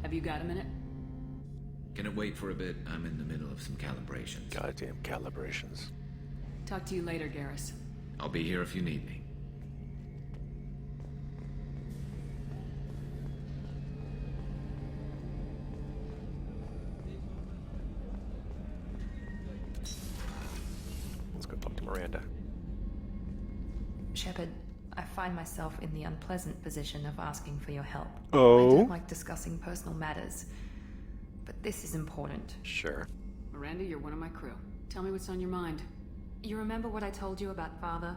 Have you got a minute? Can it wait for a bit? I'm in the middle of some calibrations. Goddamn calibrations. Talk to you later, Garrus. I'll be here if you need me. Let's go talk to Miranda. Shepard, I find myself in the unpleasant position of asking for your help. Oh? I don't like discussing personal matters, but this is important. Sure. Miranda, you're one of my crew. Tell me what's on your mind. You remember what I told you about Father?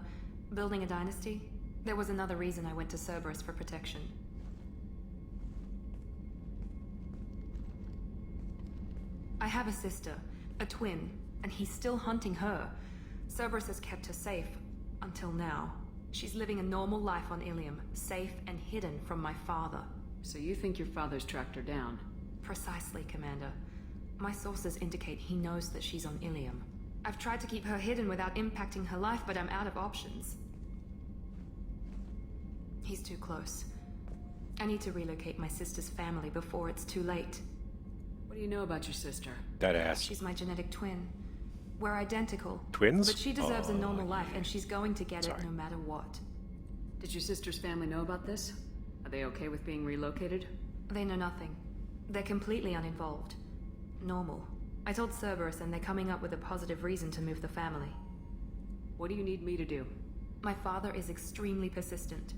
Building a dynasty? There was another reason I went to Cerberus for protection. I have a sister, a twin, and he's still hunting her. Cerberus has kept her safe, until now. She's living a normal life on Ilium, safe and hidden from my father. So you think your father's tracked her down? Precisely, Commander. My sources indicate he knows that she's on Ilium. I've tried to keep her hidden without impacting her life, but I'm out of options. He's too close. I need to relocate my sister's family before it's too late. What do you know about your sister? That ass. She's my genetic twin. We're identical. Twins? But she deserves a normal life, and she's going to get it no matter what. Did your sister's family know about this? Are they okay with being relocated? They know nothing. They're completely uninvolved. Normal. I told Cerberus, and they're coming up with a positive reason to move the family. What do you need me to do? My father is extremely persistent.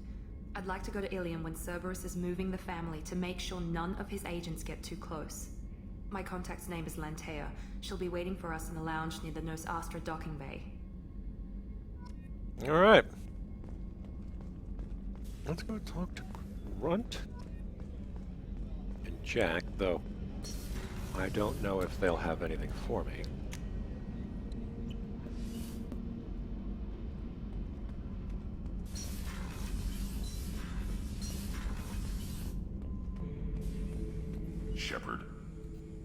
I'd like to go to Ilium when Cerberus is moving the family to make sure none of his agents get too close. My contact's name is Lantea. She'll be waiting for us in the lounge near the Nos Astra docking bay. Alright. Let's go talk to Grunt and Jack, though I don't know if they'll have anything for me. Shepard.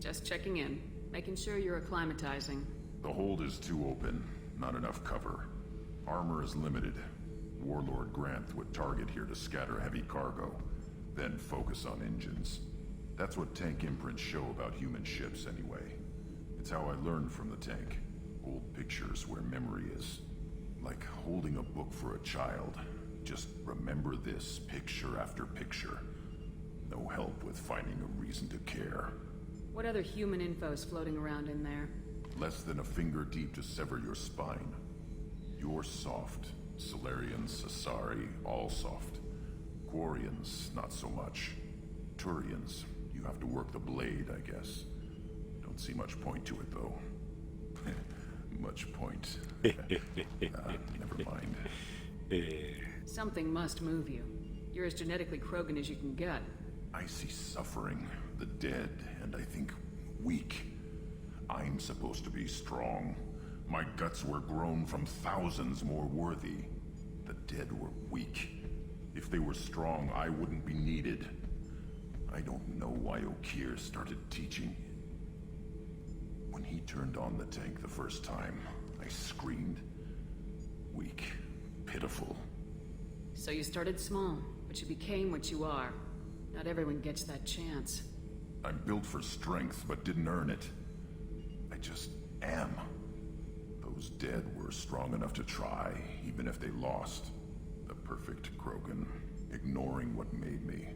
Just checking in, making sure you're acclimatizing. The hold is too open, not enough cover. Armor is limited. Warlord Granth would target here to scatter heavy cargo, then focus on engines. That's what tank imprints show about human ships anyway. It's how I learned from the tank. Old pictures where memory is. Like holding a book for a child. Just remember this, picture after picture. No help with finding a reason to care. What other human info's floating around in there? Less than a finger deep to sever your spine. You're soft. Solarians, Asari, all soft. Quarians, not so much. Turians, you have to work the blade, I guess. Don't see much point to it, though. Much point. Never mind. Something must move you. You're as genetically Krogan as you can get. I see suffering, the dead, and I think weak. I'm supposed to be strong. My guts were grown from thousands more worthy. The dead were weak. If they were strong, I wouldn't be needed. I don't know why Okeer started teaching. When he turned on the tank the first time, I screamed. Weak, pitiful. So you started small, but you became what you are. Not everyone gets that chance. I'm built for strength, but didn't earn it. I just am. Those dead were strong enough to try, even if they lost. The perfect Krogan, ignoring what made me.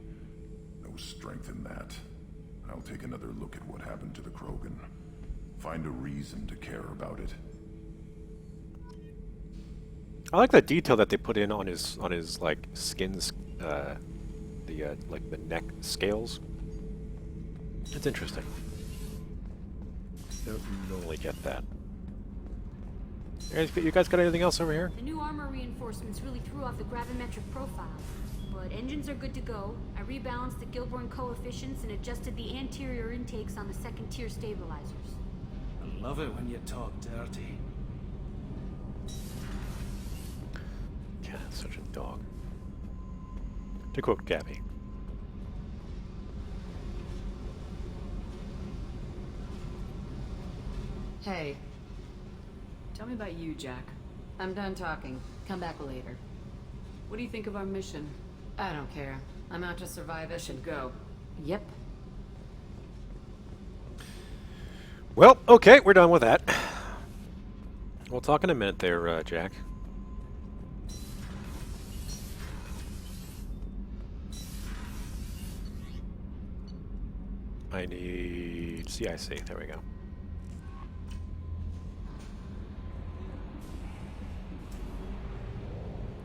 No strength in that. I'll take another look at what happened to the Krogan. Find a reason to care about it. I like that detail that they put in on his like skins, like the neck scales. It's interesting. Don't normally get that. You guys got anything else over here? The new armor reinforcements really threw off the gravimetric profile. But engines are good to go. I rebalanced the Gilborn coefficients and adjusted the anterior intakes on the second-tier stabilizers. I love it when you talk dirty. Yeah, such a dog. To quote Gabby. Hey. Tell me about you, Jack. I'm done talking. Come back later. What do you think of our mission? I don't care. I'm out to survive it. Should go. Yep. Well, okay, we're done with that. We'll talk in a minute there, Jack. I need CIC. There we go.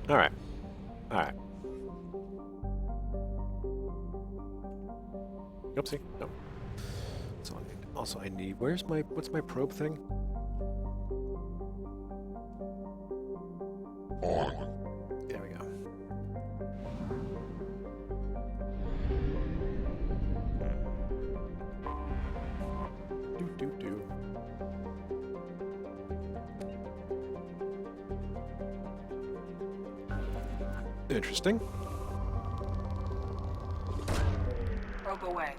All right. All right. Oopsie. No. So also I need. What's my probe thing? On. There we go. Do. Interesting. Probe away.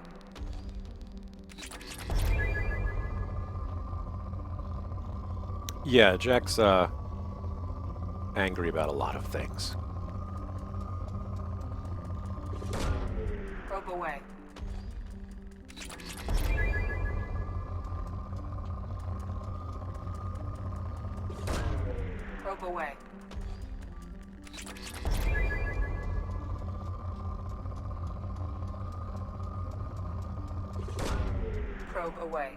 Yeah, Jack's angry about a lot of things. Probe away. Probe away. Probe away.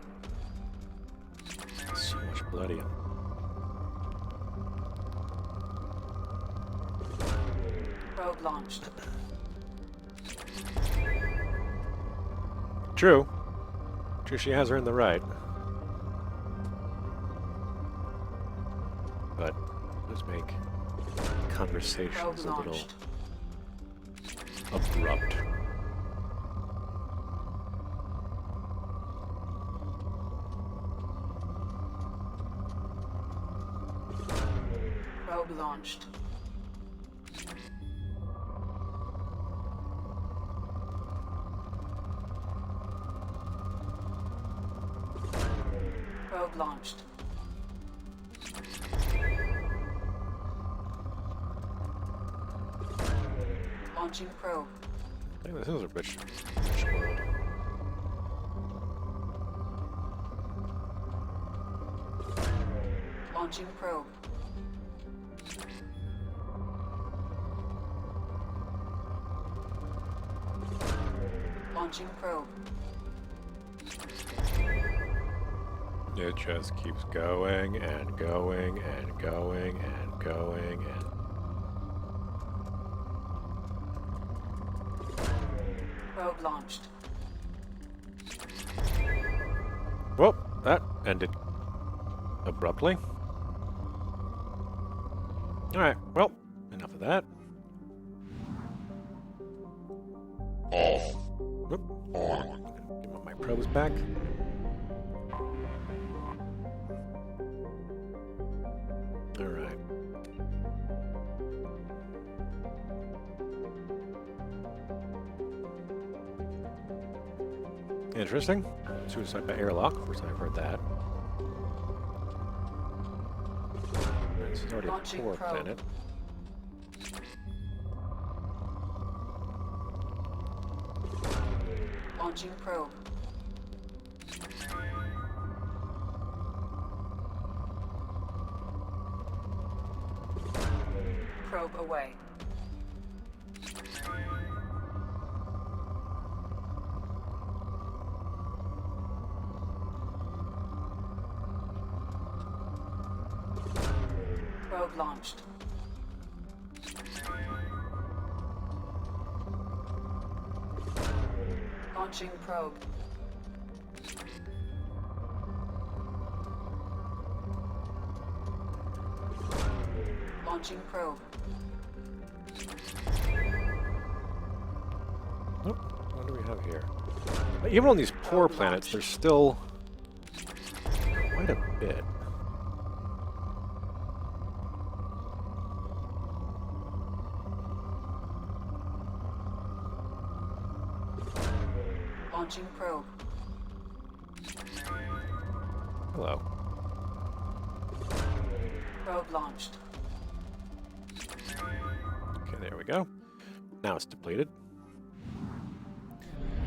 So much bloody. Probe launched. True. True, she has her in the right. But does make conversations a little abrupt. Probe launched. Probe launched. Launching probe. Hey, this is a rich world. Launching probe. Launching probe. It just keeps going and going and going and going and... Probe launched. Well, that ended abruptly. Alright, well, enough of that. Off. Whoop. On. Get my probes back. Alright. Interesting. Suicide by airlock. First time I've heard that. This is already Launching a poor probe. planet. Launching probe. Probe away. Probe launched. Launching probe. Launching probe. Nope. What do we have here? Even on these poor planets, there's still quite a bit. Launching probe. Hello. Probe launched. Okay, there we go. Now it's depleted.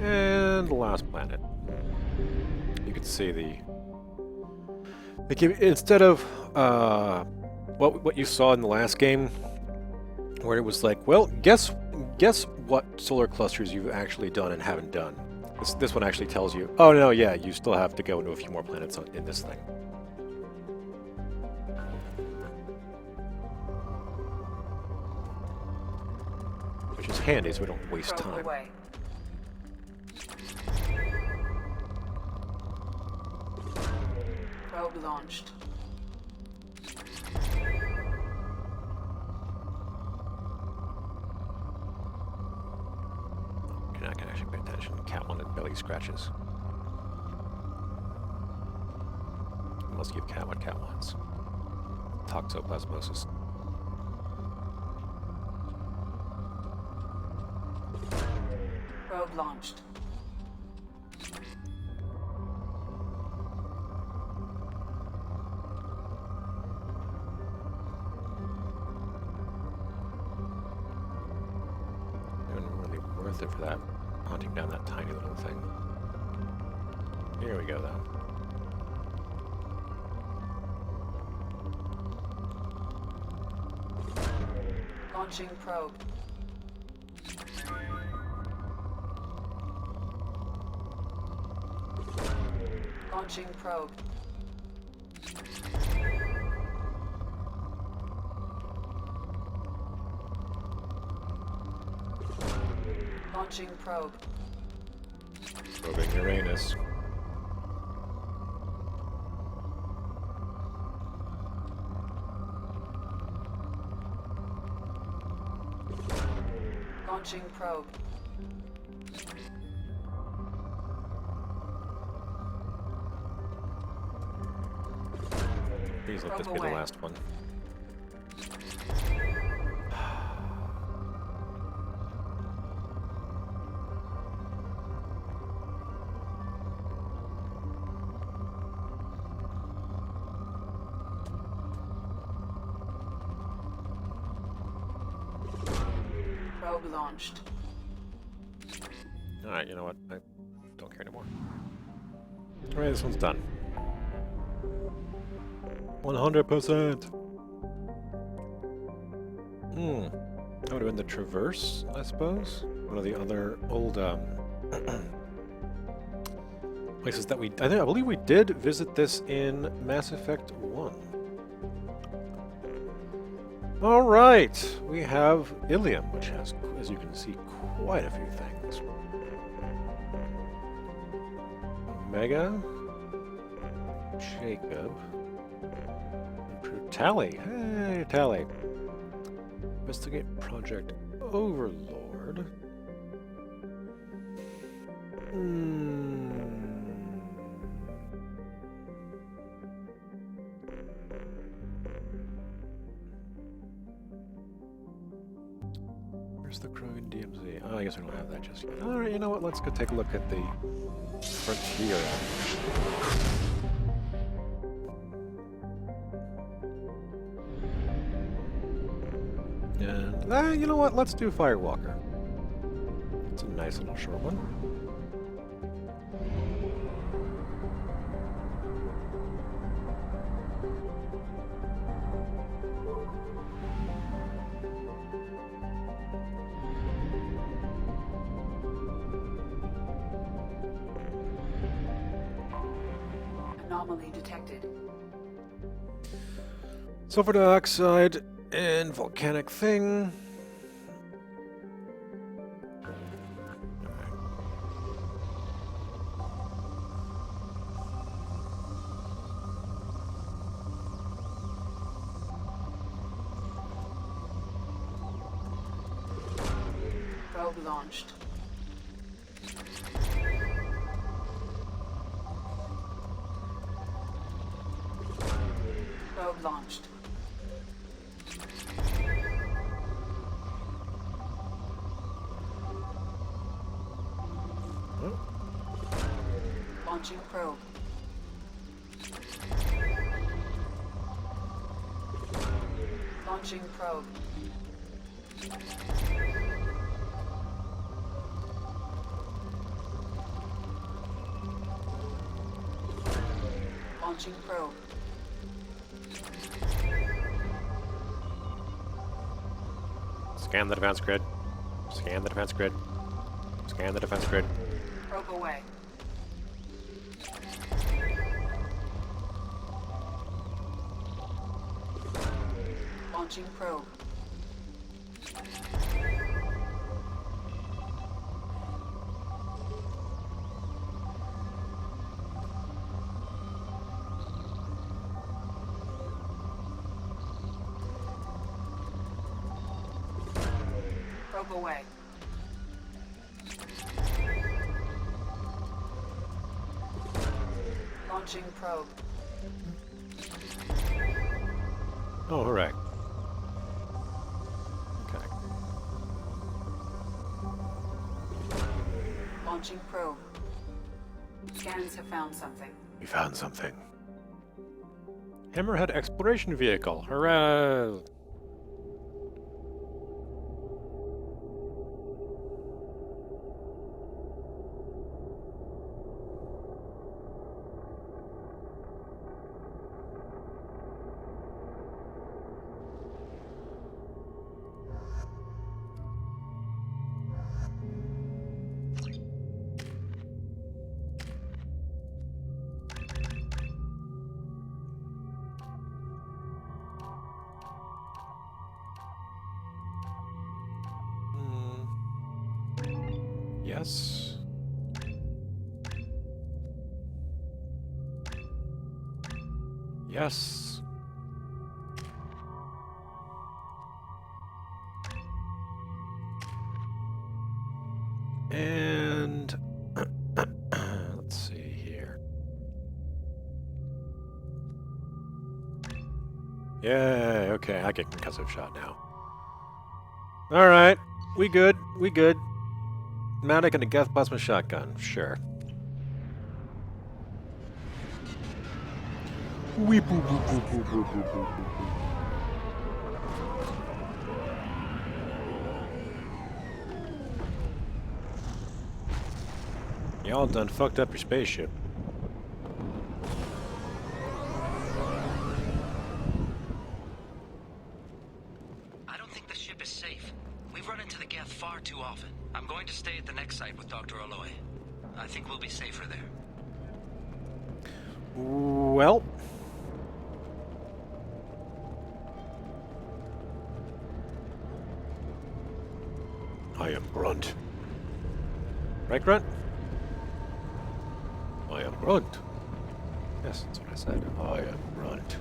And the last planet. You can see they give, instead of what you saw in the last game, where it was like, well, guess what solar clusters you've actually done and haven't done. This one actually tells you, oh no, yeah, you still have to go into a few more planets in this thing. Which is handy so we don't waste time. Away. Probe launched. You're not gonna actually pay attention. Cat wanted belly scratches. Unless you give cat what cat wants. Toxoplasmosis. Probe launched. worth it for that, hunting down that tiny little thing. Here we go, though. Launching probe. Launching probe. Launching probe. Probing Uranus. Launching probe. Please let this be the last one. Probe launched. Alright, you know what? I don't care anymore. Alright, this one's done. 100%! That would have been the Traverse, I suppose? One of the other old, places that I believe we did visit this in Mass Effect 1. Alright, we have Ilium, which has, as you can see, quite a few things. Omega, Jacob, Tally. Hey, Tally. Investigate Project Overlord. Where's the Krogan DMZ? Oh, I guess we don't have that just yet. Alright, you know what? Let's go take a look at the Frontier. And, you know what? Let's do Firewalker. It's a nice little short one. Anomaly detected. Sulfur dioxide and volcanic thing. Probe launched. Probe launched. Launching probe. Launching probe. Launching probe. Scan the defense grid. Scan the defense grid. Scan the defense grid. Probe away. Launching probe. Probe away. Launching probe. Oh, hooray. Okay. Launching probe. Scans have found something. We found something. Hammerhead exploration vehicle. Hurrah! Yes. Yes. And let's see here. Yeah, okay, I get concussive shot now. Alright, we good, we good. Matic and a Geth plasma shotgun, sure. Weep, boop, boop, boop, boop, boop, boop, boop, boop. Y'all done fucked up your spaceship. I don't think the ship is safe. We've run into the Geth far too often. I'm going to stay at the next site with Dr. Aloy. I think we'll be safer there. Well... I am Grunt. Right, Grunt? I am Grunt. Yes, that's what I said. I am Grunt.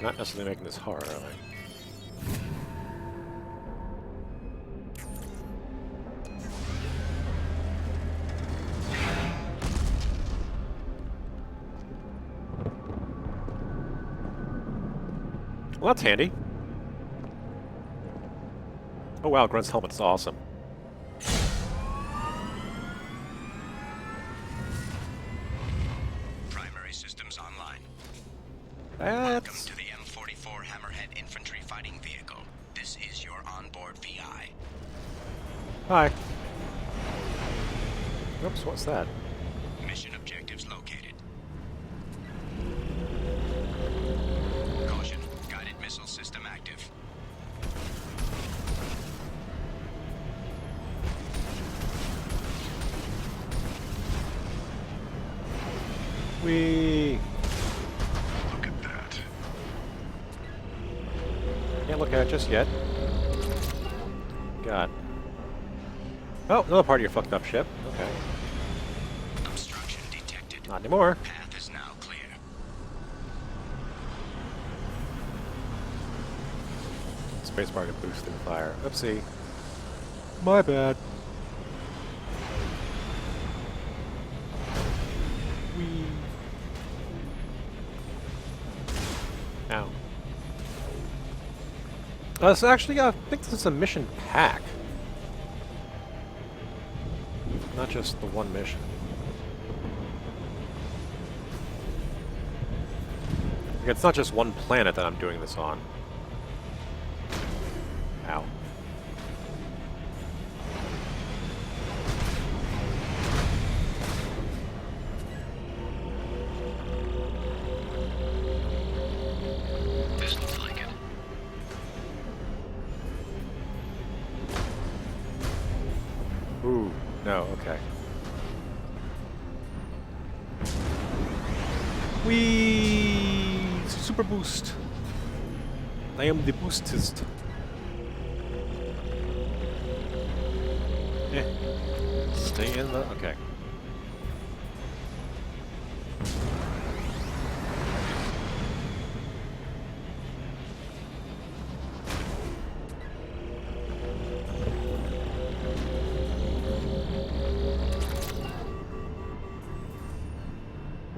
Not necessarily making this hard, are they? Well, that's handy. Oh wow, Grunt's helmet's awesome. Primary systems online. Welcome to the M44 Hammerhead Infantry Fighting Vehicle. This is your onboard VI. Hi. Oops, what's that? Mission objectives located. Caution, guided missile system active. Whee! Look at that. Can't look at it just yet. God. Oh, another part of your fucked up ship. Okay. Obstruction detected. Not anymore. Path is now clear. Spacebar to boost through fire. Oopsie. My bad. Whee. Ow. So actually, I think this is a mission pack. Not just the one mission. Like, it's not just one planet that I'm doing this on. Ow. This looks like it. Ooh, no, okay. Whee! Super boost. I am the boostist. Stay in the... okay.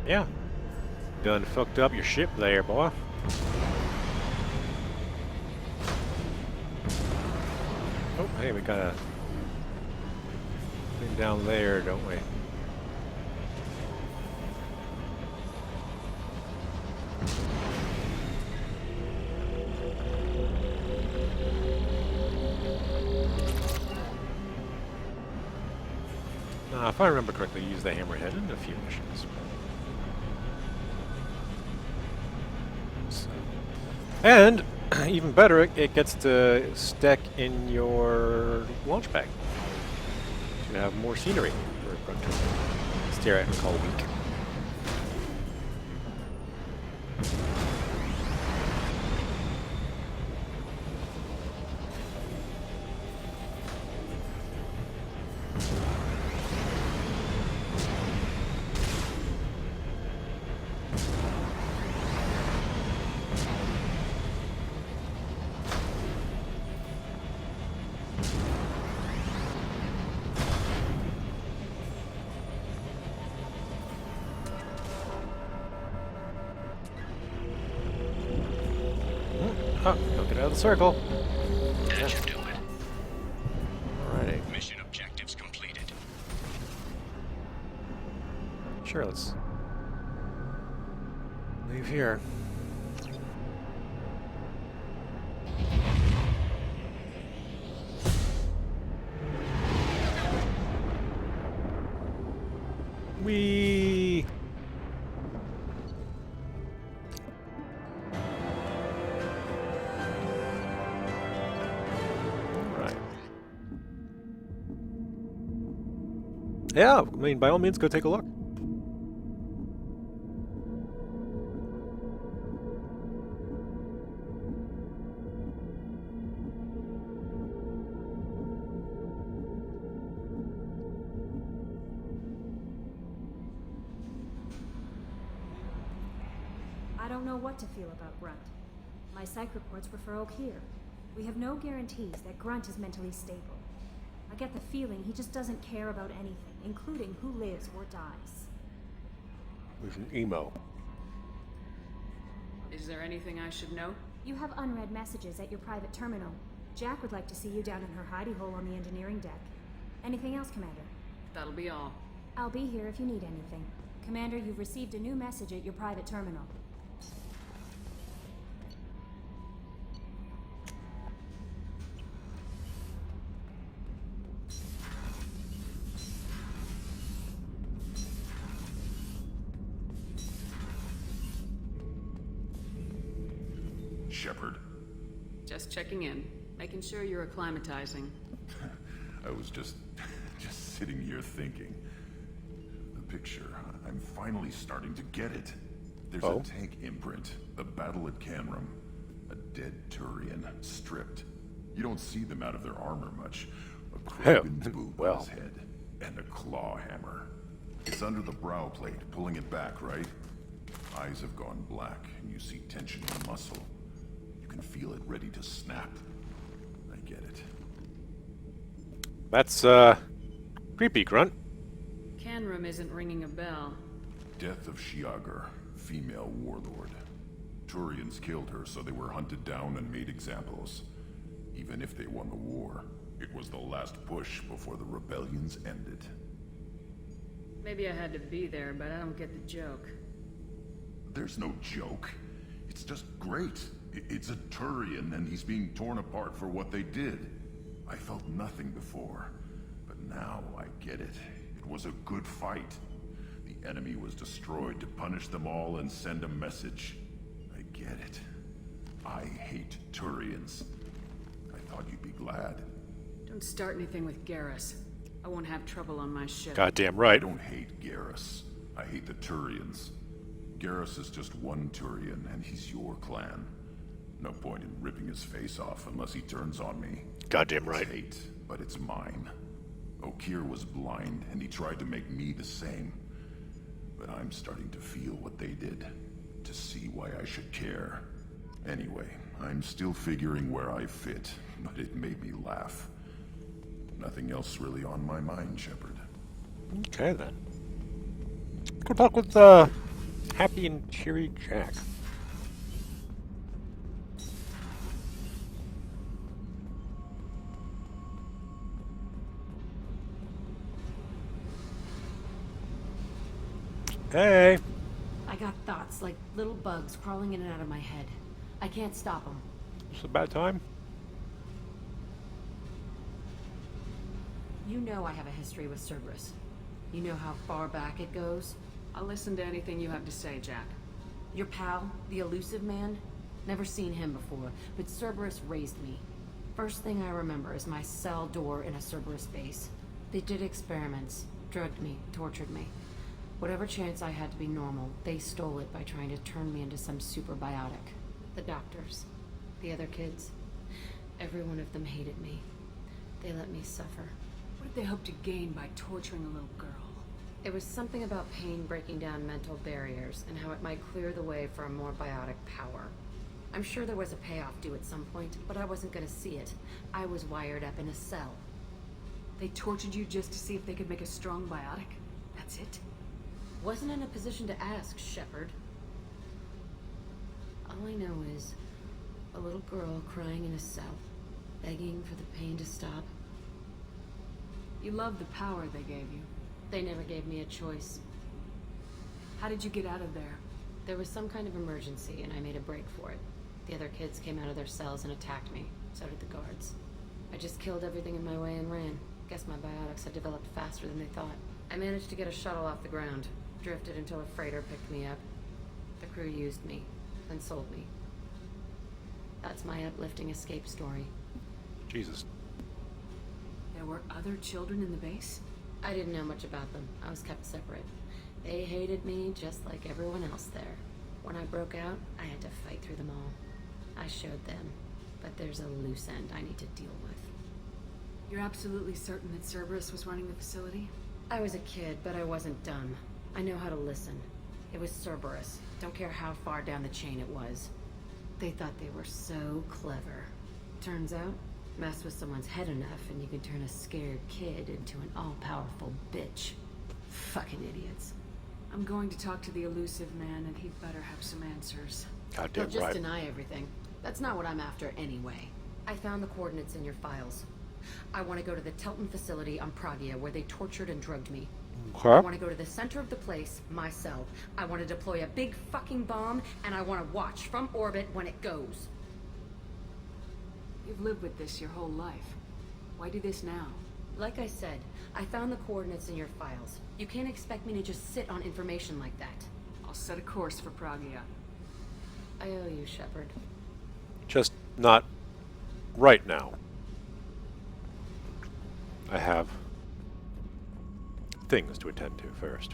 Yeah. Done fucked up your ship there, boy. Oh, hey, we got a thing down there, don't we? If I remember correctly, use the hammerhead in a few missions. So. And, even better, it gets to stack in your launch pad. You have more scenery for Grunt to stare at and call weak. Oh, don't get out of the circle. That should do it. Alrighty. Mission objectives completed. Sure, let's leave here. Whee! Alright. Yeah, I mean, by all means, go take a look. I don't know what to feel about Grunt. My psych reports refer Oak here. We have no guarantees that Grunt is mentally stable. I get the feeling he just doesn't care about anything, including who lives or dies. There's an emo. Is there anything I should know? You have unread messages at your private terminal. Jack would like to see you down in her hidey hole on the engineering deck. Anything else, Commander? That'll be all. I'll be here if you need anything. Commander, you've received a new message at your private terminal. Shepard. Just checking in, making sure you're acclimatizing. I was just sitting here thinking. The picture, I'm finally starting to get it. There's a tank imprint, the battle at Canrum. A dead Turian, stripped. You don't see them out of their armor much. A Krogan's boot on his head, and a claw hammer. It's under the brow plate, pulling it back, right? Eyes have gone black, and you see tension in muscle. You can feel it ready to snap. I get it. That's, creepy, Grunt. Canrum isn't ringing a bell. Death of Shiagar, female warlord. Turians killed her, so they were hunted down and made examples. Even if they won the war, it was the last push before the rebellions ended. Maybe I had to be there, but I don't get the joke. There's no joke. It's just great. It's a Turian, and he's being torn apart for what they did. I felt nothing before, but now I get it. It was a good fight. The enemy was destroyed to punish them all and send a message. I get it. I hate Turians. I thought you'd be glad. Don't start anything with Garrus. I won't have trouble on my ship. Goddamn right. I don't hate Garrus. I hate the Turians. Garrus is just one Turian, and he's your clan. No point in ripping his face off unless he turns on me. Goddamn right. It's hate, but it's mine. Okeer was blind, and he tried to make me the same. But I'm starting to feel what they did, to see why I should care. Anyway, I'm still figuring where I fit, but it made me laugh. Nothing else really on my mind, Shepard. Okay, then. Good talk with, happy and cheery Jack. Hey! I got thoughts like little bugs crawling in and out of my head. I can't stop them. It's a bad time. You know I have a history with Cerberus. You know how far back it goes? I'll listen to anything you have to say, Jack. Your pal, the elusive man? Never seen him before, but Cerberus raised me. First thing I remember is my cell door in a Cerberus base. They did experiments, drugged me, tortured me. Whatever chance I had to be normal, they stole it by trying to turn me into some super biotic. The doctors, the other kids, every one of them hated me. They let me suffer. What did they hope to gain by torturing a little girl? It was something about pain breaking down mental barriers and how it might clear the way for a more biotic power. I'm sure there was a payoff due at some point, but I wasn't going to see it. I was wired up in a cell. They tortured you just to see if they could make a strong biotic? That's it? Wasn't in a position to ask, Shepard. All I know is, A little girl crying in a cell, begging for the pain to stop. You love the power they gave you. They never gave me a choice. How did you get out of there? There was some kind of emergency, and I made a break for it. The other kids came out of their cells and attacked me. So did the guards. I just killed everything in my way and ran. Guess my biotics had developed faster than they thought. I managed to get a shuttle off the ground. Drifted until a freighter picked me up. The crew used me, then sold me. That's my uplifting escape story. Jesus. There were other children in the base? I didn't know much about them. I was kept separate. They hated me just like everyone else there. When I broke out, I had to fight through them all. I showed them, but there's a loose end I need to deal with. You're absolutely certain that Cerberus was running the facility? I was a kid, but I wasn't dumb. I know how to listen. It was Cerberus. Don't care how far down the chain it was. They thought they were so clever. Turns out, mess with someone's head enough and you can turn a scared kid into an all-powerful bitch. Fucking idiots. I'm going to talk to the elusive man, and he'd better have some answers. Goddamn He'll just right. deny everything. That's not what I'm after anyway. I found the coordinates in your files. I want to go to the Telton facility on Pragia where they tortured and drugged me. Okay. I want to go to the center of the place, myself. I want to deploy a big fucking bomb, and I want to watch from orbit when it goes. You've lived with this your whole life. Why do this now? Like I said, I found the coordinates in your files. You can't expect me to just sit on information like that. I'll set a course for Pragia. I owe you, Shepard. Just not right now. I have things to attend to first.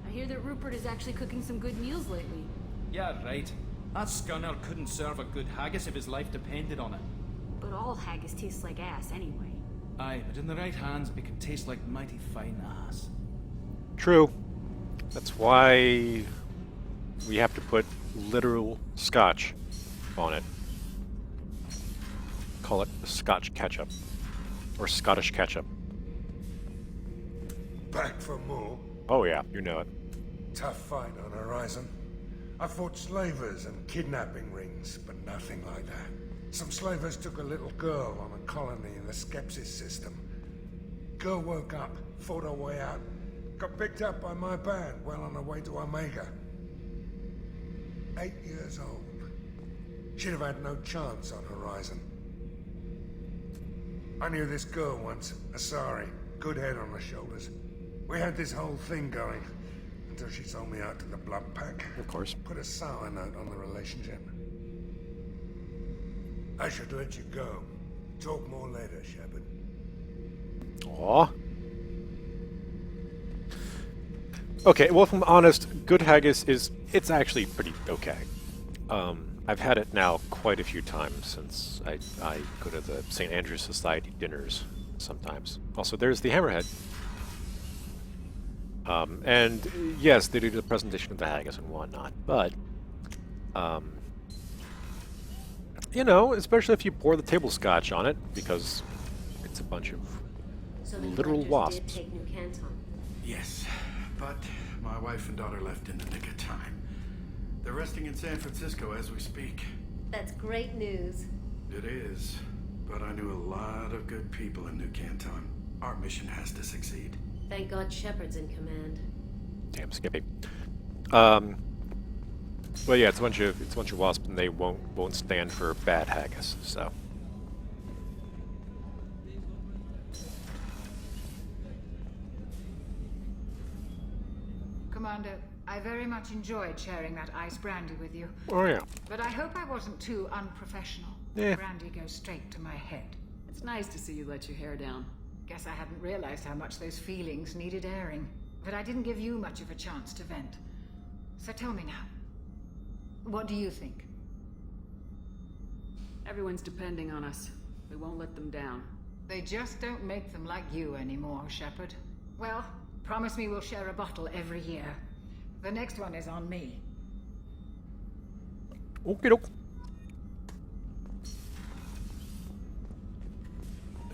I hear that Rupert is actually cooking some good meals lately. Yeah, right. That scunner couldn't serve a good haggis if his life depended on it. But all haggis tastes like ass anyway. Aye, but in the right hands, it can taste like mighty fine ass. True. That's why we have to put literal scotch on it. Call it Scotch ketchup. Or Scottish ketchup. Back for more? Oh yeah, you know it. Tough fight on Horizon. I fought slavers and kidnapping rings, but nothing like that. Some slavers took a little girl on a colony in the Skepsis system. Girl woke up, fought her way out, got picked up by my band well on her way to Omega. 8 years old. She'd have had no chance on Horizon. I knew this girl once, Asari, good head on her shoulders. We had this whole thing going, until she sold me out to the blood pack. Of course. Put a sour note on the relationship. I should let you go. Talk more later, Shepard. Aw. Okay, well, if I'm honest, good haggis it's actually pretty okay. I've had it now quite a few times since I go to the St. Andrew's Society dinners sometimes. Also, there's the Hammerhead. And yes, they do the presentation of the haggis and whatnot, but you know, especially if you pour the table scotch on it, because it's a bunch of literal wasps. Did take New Canton. Yes, but my wife and daughter left in the nick of time. They're resting in San Francisco as we speak. That's great news. It is, but I knew a lot of good people in New Canton. Our mission has to succeed. Thank God Shepard's in command. Damn, Skippy. Well, yeah, it's a bunch of wasps, and they won't stand for bad haggis. So. Commander, I very much enjoyed sharing that ice brandy with you. Oh yeah. But I hope I wasn't too unprofessional. Yeah. Brandy goes straight to my head. It's nice to see you let your hair down. Guess I hadn't realized how much those feelings needed airing. But I didn't give you much of a chance to vent. So tell me now. What do you think? Everyone's depending on us. We won't let them down. They just don't make them like you anymore, Shepard. Well, promise me we'll share a bottle every year. The next one is on me. Okie doke.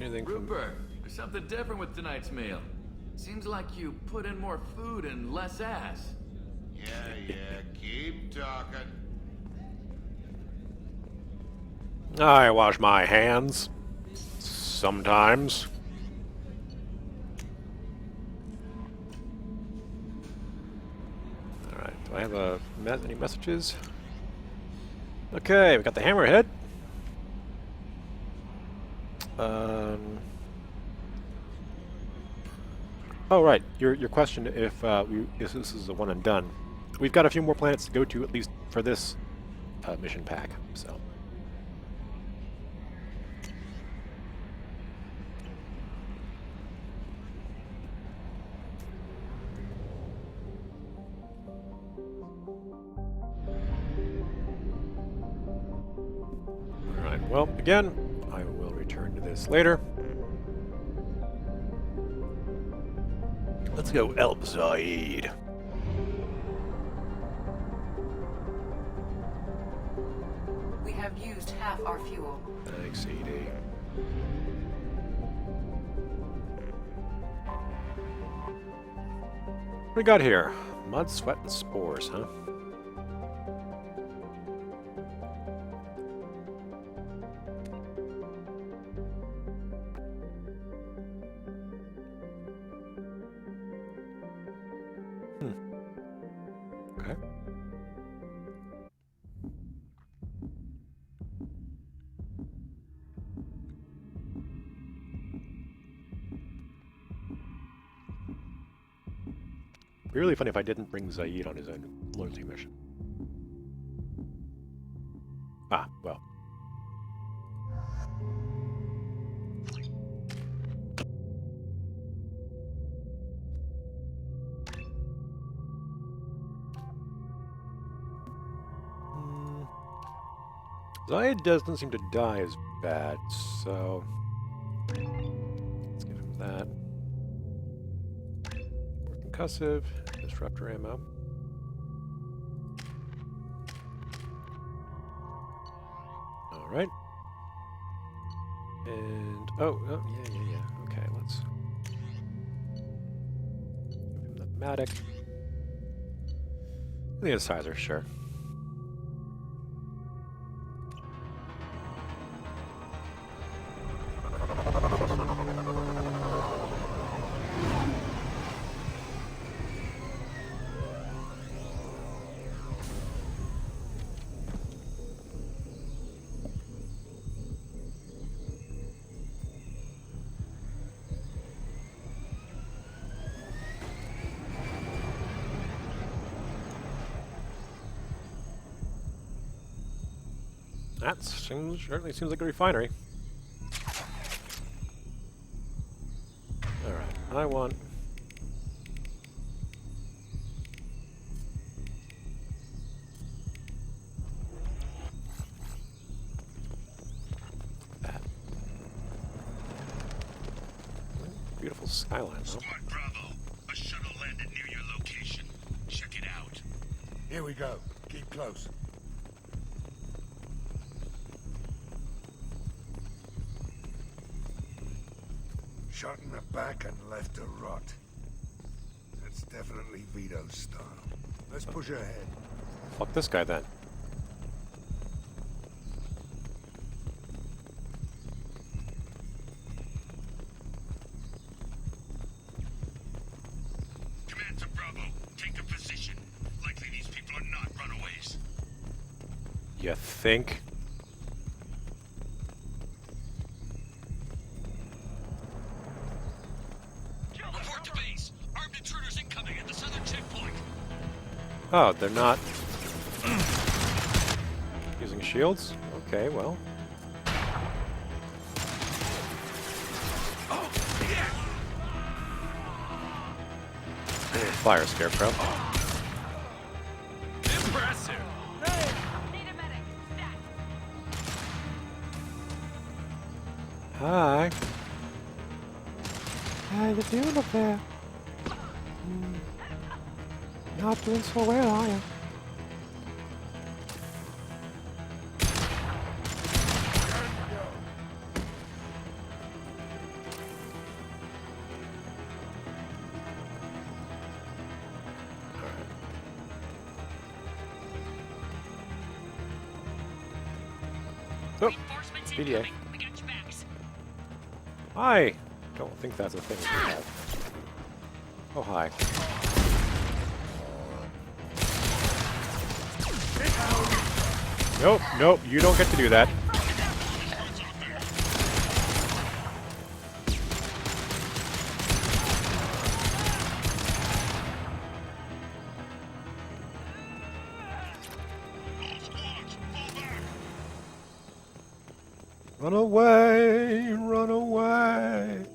Anything from... Rupert, there's something different with tonight's meal. Seems like you put in more food and less ass. Yeah, keep talking. I wash my hands. Sometimes. Alright, do I have any messages? Okay, we got the hammerhead. Oh, right. Your question if this is a one and done. We've got a few more planets to go to, at least for this mission pack, so. Alright, well, again, I will return to this later. Let's go El Zaid. We have used half our fuel. Thanks, ED. What we got here? Mud, sweat, and spores, huh? Okay. It'd be really funny if I didn't bring Zaid on his own loyalty mission. Ah, well. Zaid doesn't seem to die as bad, so let's give him that. More concussive, disruptor ammo. Alright. And oh yeah. Okay, let's give him the Matic. The incisor, sure. That certainly seems like a refinery. Alright, I want... that. Beautiful skyline, though. Squad Bravo, a shuttle landed near your location. Check it out. Here we go. Keep close. Shot in the back and left to rot. That's definitely Vito's style. Let's push ahead. Fuck this guy, then. Command to Bravo. Take a position. Likely these people are not runaways. You think? Report to base. Armed intruders incoming at the southern checkpoint. Oh, they're not using shields? Okay, well. Fire scarecrow. Impressive. Hi. How you doing up there? Not doing so well, are you? Reinforcements PDA. incoming. We got your backs. I don't think that's a thing we have. Oh, hi. Nope, nope, you don't get to do that. Run away, run away.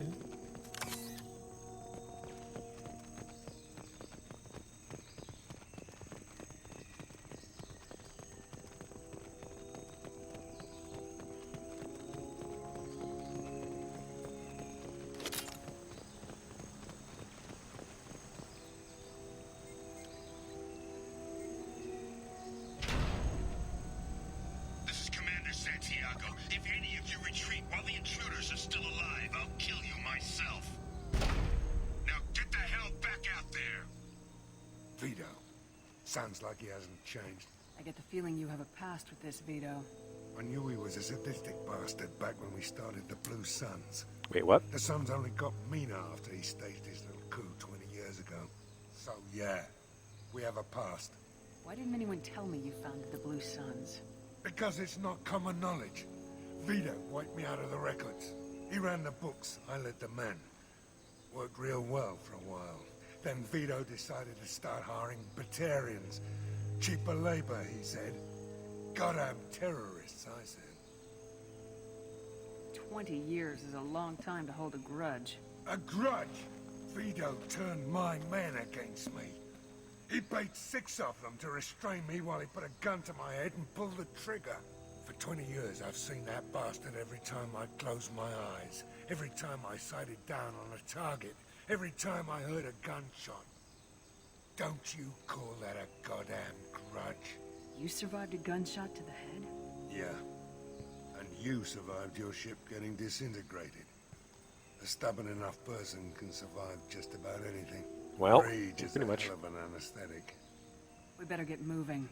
This is Commander Santiago. If any of you retreat while the intruders are still alive, I'll kill you myself. Now get the hell back out there! Vito. Sounds like he hasn't changed. I get the feeling you have a past with this, Vito. I knew he was a sadistic bastard back when we started the Blue Suns. Wait, what? The Suns only got meaner after he staged his little coup 20 years ago. So yeah, we have a past. Why didn't anyone tell me you founded the Blue Suns? Because it's not common knowledge. Vito wiped me out of the records. He ran the books, I led the men. Worked real well for a while. Then Vito decided to start hiring Batarians. Cheaper labor, he said. Goddamn terrorists, I said. 20 years is a long time to hold a grudge. A grudge? Vito turned my men against me. He paid 6 of them to restrain me while he put a gun to my head and pulled the trigger. For 20 years, I've seen that bastard every time I closed my eyes. Every time I sighted down on a target. Every time I heard a gunshot. Don't you call that a goddamn grudge? You survived a gunshot to the head? Yeah. And you survived your ship getting disintegrated. A stubborn enough person can survive just about anything. Well, Rage is pretty a much. hell of an anesthetic. We better get moving.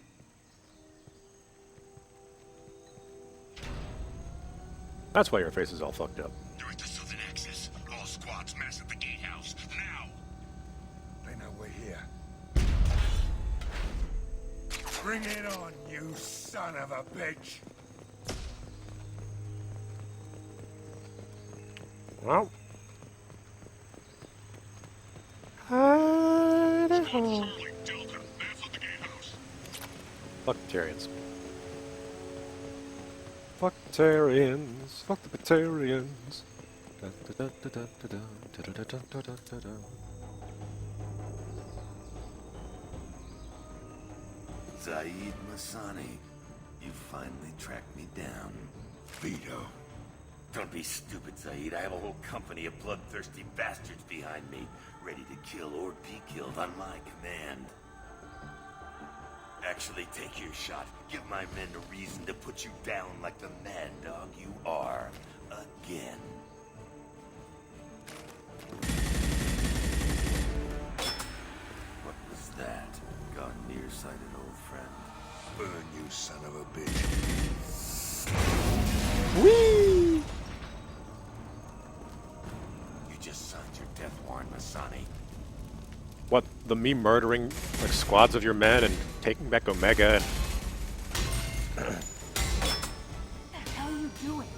That's why your face is all fucked up. You're at the southern access. All squads mass at the gatehouse. Now! They know we're here. Bring it on, you son of a bitch! Well. Fuck Batarians. Fuck Batarians. Fuck the Batarians. Zaid Masani, you finally tracked me down. Vito. Don't be stupid, Zaid. I have a whole company of bloodthirsty bastards behind me, ready to kill or be killed on my command. Actually, take your shot. Give my men a reason to put you down like the mad dog you are. Again. What was that? Gone nearsighted, old friend. Burn, you son of a bitch. Whee! You just signed your death warrant, Masani. What, me murdering like squads of your men and taking back Omega and What the hell are you doing?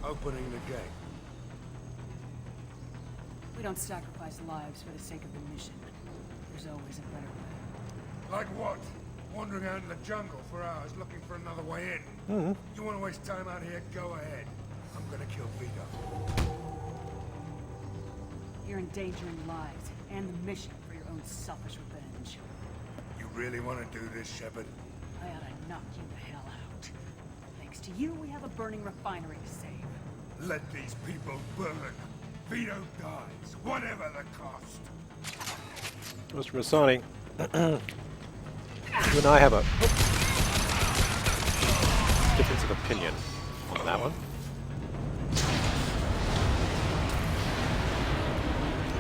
Opening the gate. We don't sacrifice lives for the sake of the mission. There's always a better way. Like what? Wandering out in the jungle for hours looking for another way in. Mm-hmm. You want to waste time out here? Go ahead. I'm gonna kill Vito. You're endangering lives and the mission for your own selfish revenge. You really want to do this, Shepard? I ought to knock you the hell out. Thanks to you, we have a burning refinery to save. Let these people burn. Vito dies, whatever the cost. Mr. Masani, you and I have a difference of opinion on that one.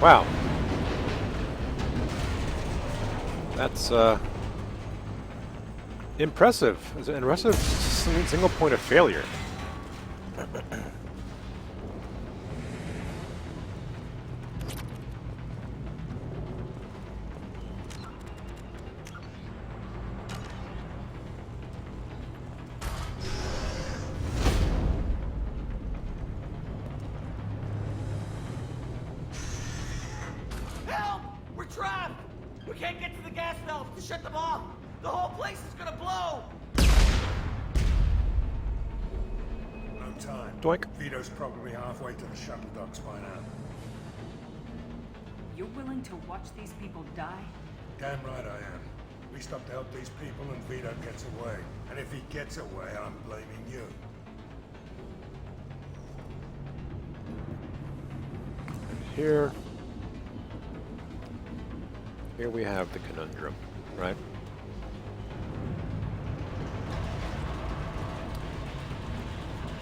Wow. That's impressive. It's an impressive single point of failure. Help! We're trapped! We can't get to the gas valves to shut them off! The whole place is gonna blow! No time. Doink. Vito's probably halfway to the shuttle docks by now. You're willing to watch these people die? Damn right I am. We stop to help these people and Vito gets away. And if he gets away, I'm blaming you. Here we have the conundrum, right?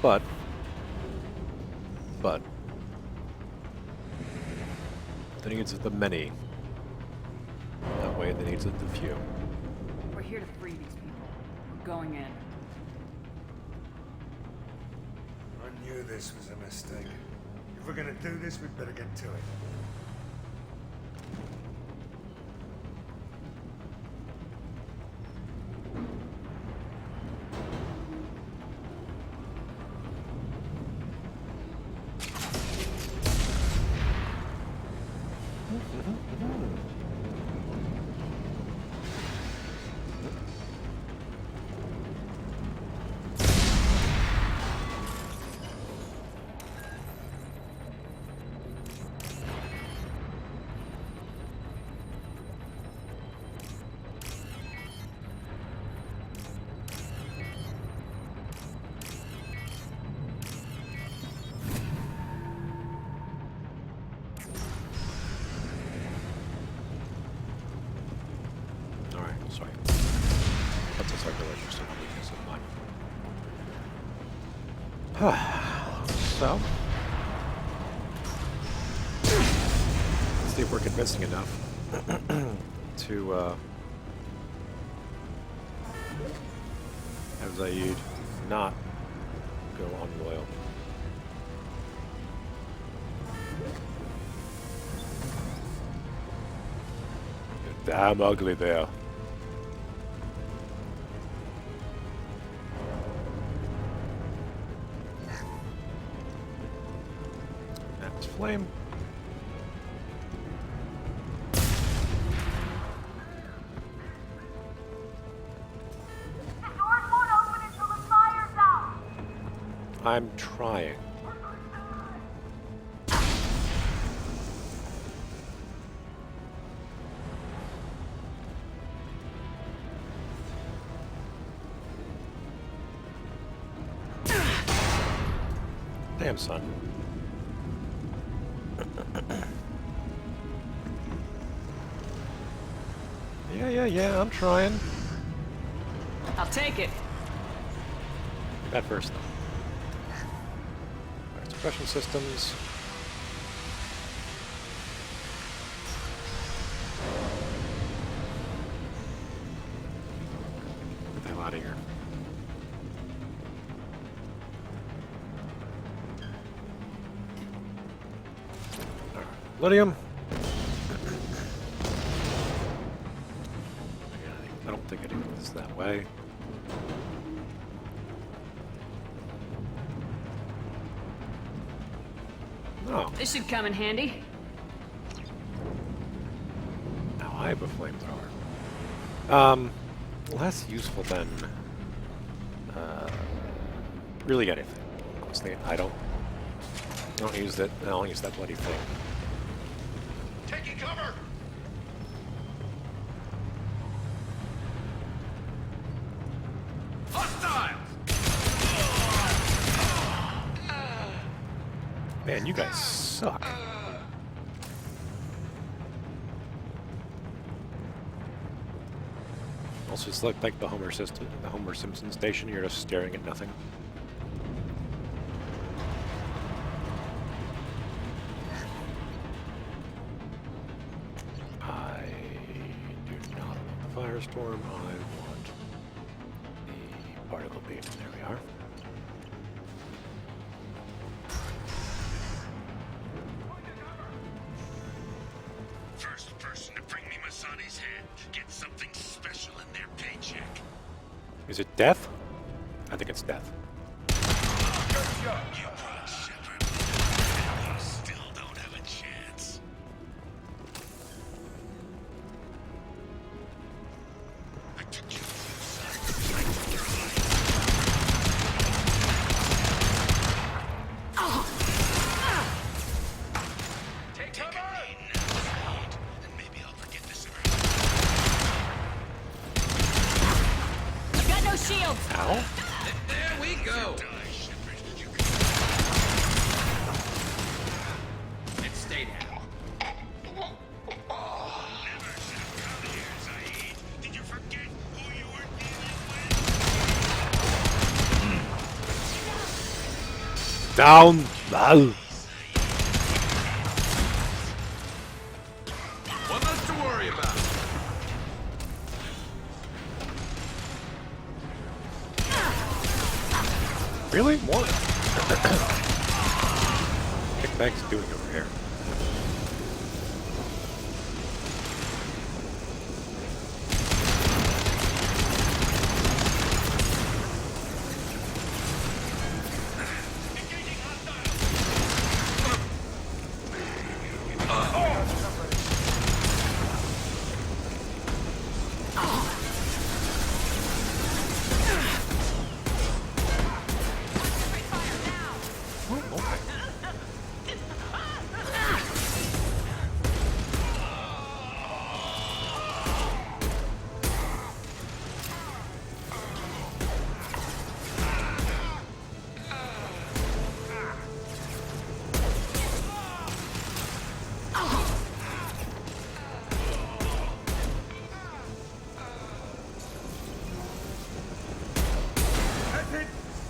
But the needs of the many outweigh the needs of the few. We're here to free these people. We're going in. I knew this was a mistake. If we're gonna do this, we'd better get to it. Sorry. That's a circulation system weakness of mine. So, let's see if we're convincing enough to have Zaid not go unloyal. You're damn ugly there. Flame. The doors won't open until the fire's out. I'm trying. Damn, son. Yeah, I'm trying. I'll take it. That first. Alright, suppression systems. Get the hell out of here. Alright, lithium. I don't think anything is that way. No. This should come in handy. Now I have a flamethrower. Less useful than really anything. Honestly, I don't use that. I don't use that bloody thing. Taking cover! Man, you guys suck. Also, it's like the Homer Simpson station. You're just staring at nothing. I do not Firestorm. I want the particle beam. There we are. First person to bring me Masani's head gets something special in their paycheck. Is it death? I think it's death. You brought Shepard, and you still don't have a chance. I took you inside. I took your life. Take cover! And maybe I'll forget this I've got no shields! Ow. There we go. It stayed out. Did you forget who you were Down. Ow. One less to worry about. Really? More? Kickback's doing over here.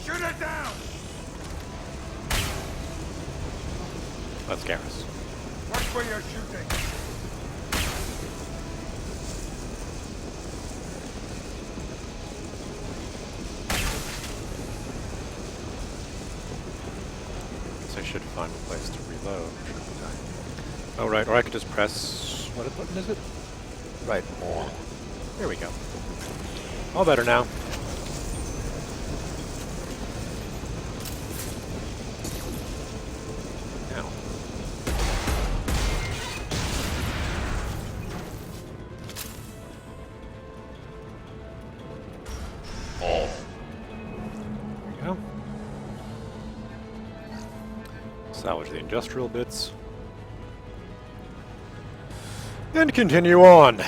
Shoot it down! Let's Garrus. Watch where you're shooting. Guess I should find a place to reload, shouldn't I? Oh, right, or I could just press... What button is it? Right, more. There we go. All better now. Now. Off. There we go. Salvage the industrial bits. And continue on.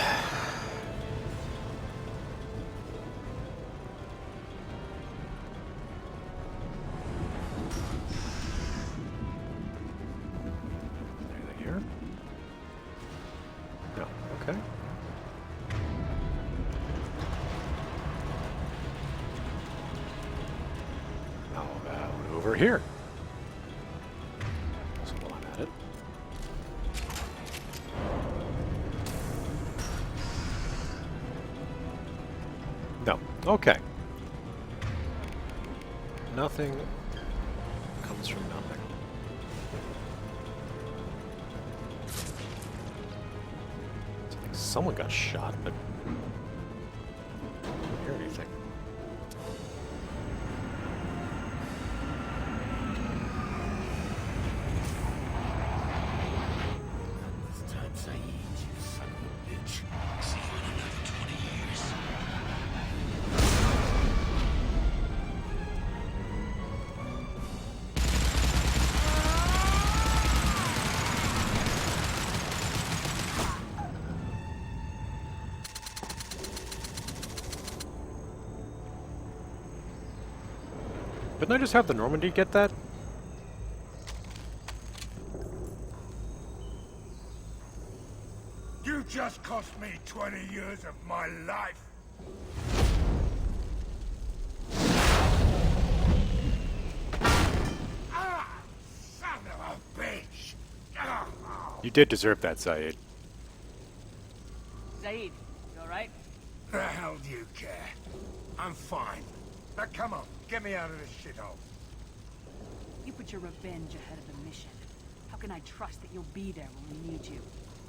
Anything here? No. Okay. How about over here? So while I'm at it. No. Okay. Nothing comes from nothing. I think someone got shot, but I didn't hear anything. This time, Saeed, you son of a bitch. See you in another 20 years. Didn't I just have the Normandy get that? You just cost me 20 years of my life. Ah, son of a bitch. Ah. You did deserve that, Saeed. Saeed, you alright? The hell do you care? I'm fine. Now come on, get me out of this shithole. You put your revenge ahead of the mission. How can I trust that you'll be there when we need you?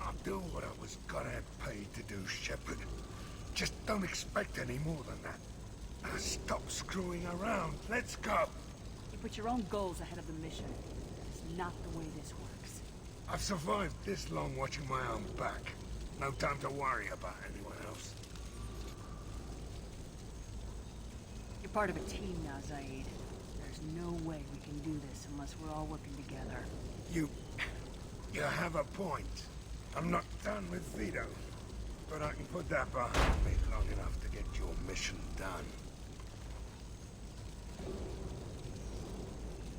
I'll do what I was goddamn paid to do, Shepard. Just don't expect any more than that. Now stop screwing around. Let's go. You put your own goals ahead of the mission. It's not the way this works. I've survived this long watching my own back. No time to worry about anyone else. You're part of a team now, Zaid. There's no way we can do this unless we're all working together. You have a point. I'm not done with Vito, but I can put that behind me long enough to get your mission done.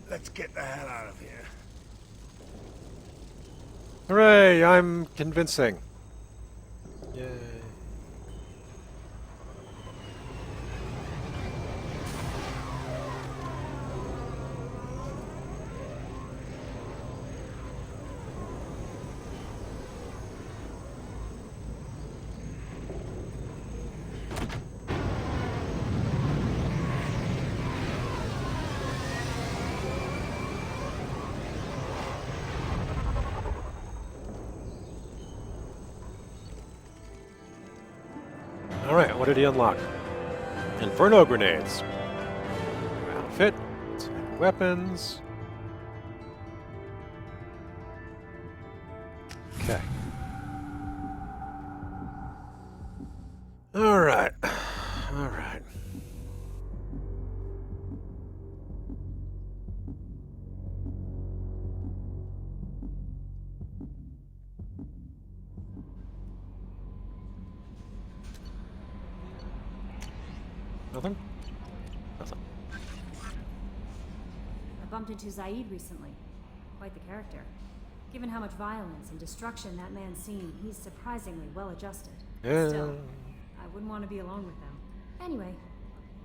Let's get the hell out of here. Hooray! I'm convincing. Yay. Alright, what did he unlock? Inferno grenades. Outfit. Weapons. Okay. Alright. Alright. Nothing? Nothing. I bumped into Zaid recently. Quite the character. Given how much violence and destruction that man's seen, he's surprisingly well adjusted. Yeah. Still, I wouldn't want to be alone with them. Anyway,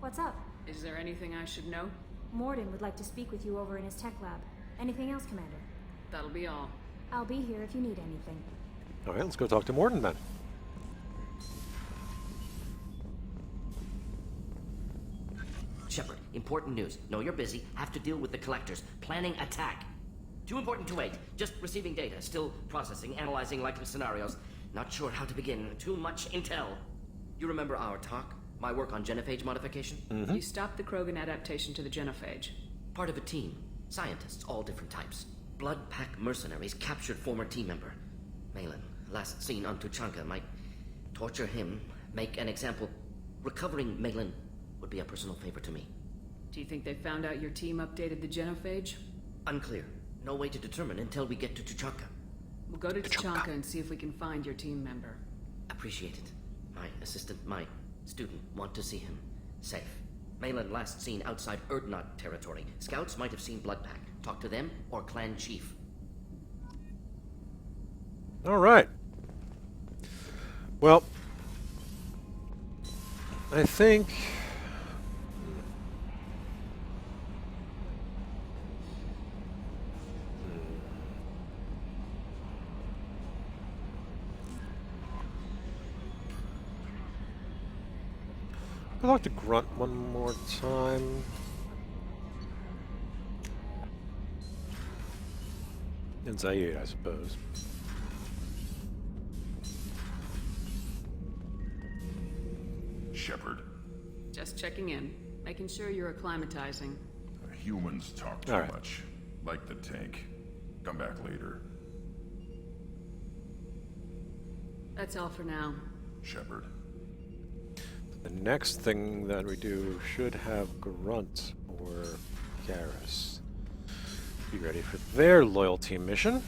what's up? Is there anything I should know? Morden would like to speak with you over in his tech lab. Anything else, Commander? That'll be all. I'll be here if you need anything. Alright, let's go talk to Morden then. Shepard, important news. Know you're busy. Have to deal with the collectors. Planning attack. Too important to wait. Just receiving data. Still processing, analyzing likely scenarios. Not sure how to begin. Too much intel. You remember our talk? My work on genophage modification? Mm-hmm. You stopped the Krogan adaptation to the genophage. Part of a team. Scientists, all different types. Blood Pack mercenaries captured former team member. Malin, last seen on Tuchanka, might torture him, make an example. Recovering Malin would be a personal favor to me. Do you think they found out your team updated the genophage? Unclear. No way to determine until we get to Tuchanka. We'll go to Tuchanka and see if we can find your team member. Appreciate it. My assistant, my student, want to see him. Safe. Malin last seen outside Erdnot territory. Scouts might have seen Bloodpack. Talk to them or clan chief. Alright. Well, I think... I'd like to grunt one more time. And Zaid, I suppose. Shepard. Just checking in. Making sure you're acclimatizing. Humans talk too much. Like the tank. Come back later. That's all for now. Shepard. The next thing that we do should have Grunt or Garrus be ready for their loyalty mission.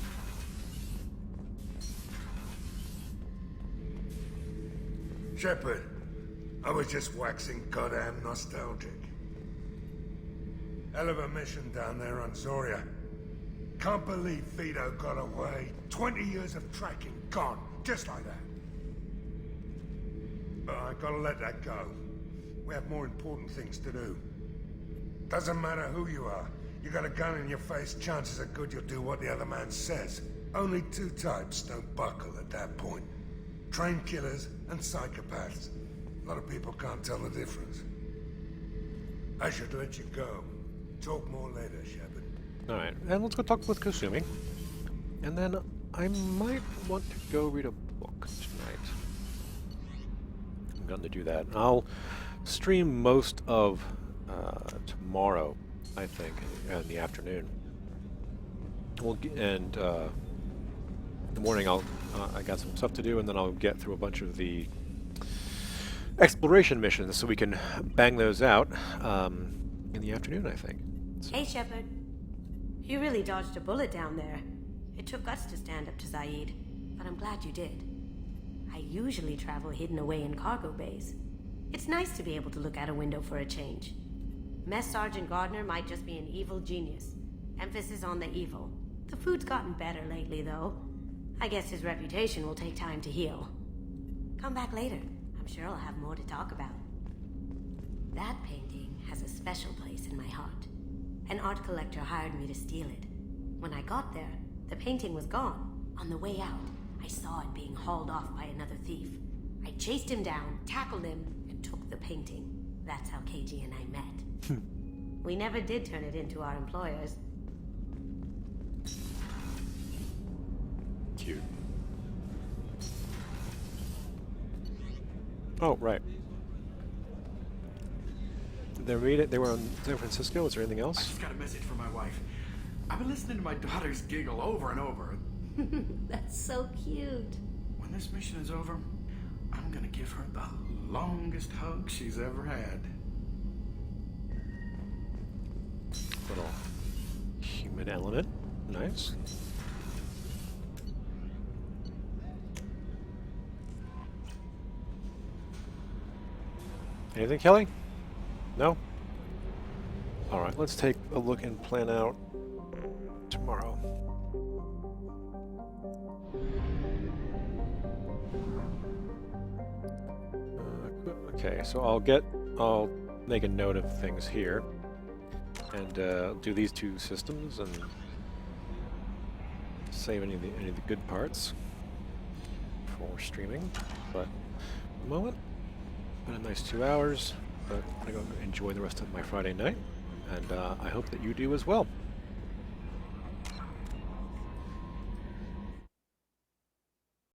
Shepard, I was just waxing goddamn nostalgic. Hell of a mission down there on Zoria. Can't believe Vito got away. 20 years of tracking gone, just like that. But I gotta let that go. We have more important things to do. Doesn't matter who you are. You got a gun in your face, chances are good you'll do what the other man says. Only two types don't buckle at that point. Trained killers and psychopaths. lot of people can't tell the difference. I should let you go. Talk more later, Shepard. Alright, and let's go talk with Kasumi. And then I might want to go read a book tonight. I'm going to do that. I'll stream most of tomorrow, I think, in the afternoon. In the morning, I got some stuff to do, and then I'll get through a bunch of the exploration missions, so we can bang those out in the afternoon, I think. So. Hey, Shepard. You really dodged a bullet down there. It took guts to stand up to Zaid, but I'm glad you did. I usually travel hidden away in cargo bays. It's nice to be able to look out a window for a change. Mess Sergeant Gardner might just be an evil genius. Emphasis on the evil. The food's gotten better lately, though. I guess his reputation will take time to heal. Come back later. I'm sure I'll have more to talk about. That painting has a special place in my heart. An art collector hired me to steal it. When I got there, the painting was gone. On the way out, I saw it being hauled off by another thief. I chased him down, tackled him, and took the painting. That's how KG and I met. We never did turn it into our employers. Cute. Oh, right. They were on San Francisco. Is there anything else? I just got a message from my wife. I've been listening to my daughters giggle over and over. That's so cute. When this mission is over, I'm gonna give her the longest hug she's ever had. Little human element. Nice. Anything, Kelly? No? Alright, let's take a look and plan out tomorrow. Okay, so I'll make a note of things here and do these two systems and save any of the good parts for streaming. But at the moment, been a nice 2 hours, but I'm gonna go enjoy the rest of my Friday night, and I hope that you do as well.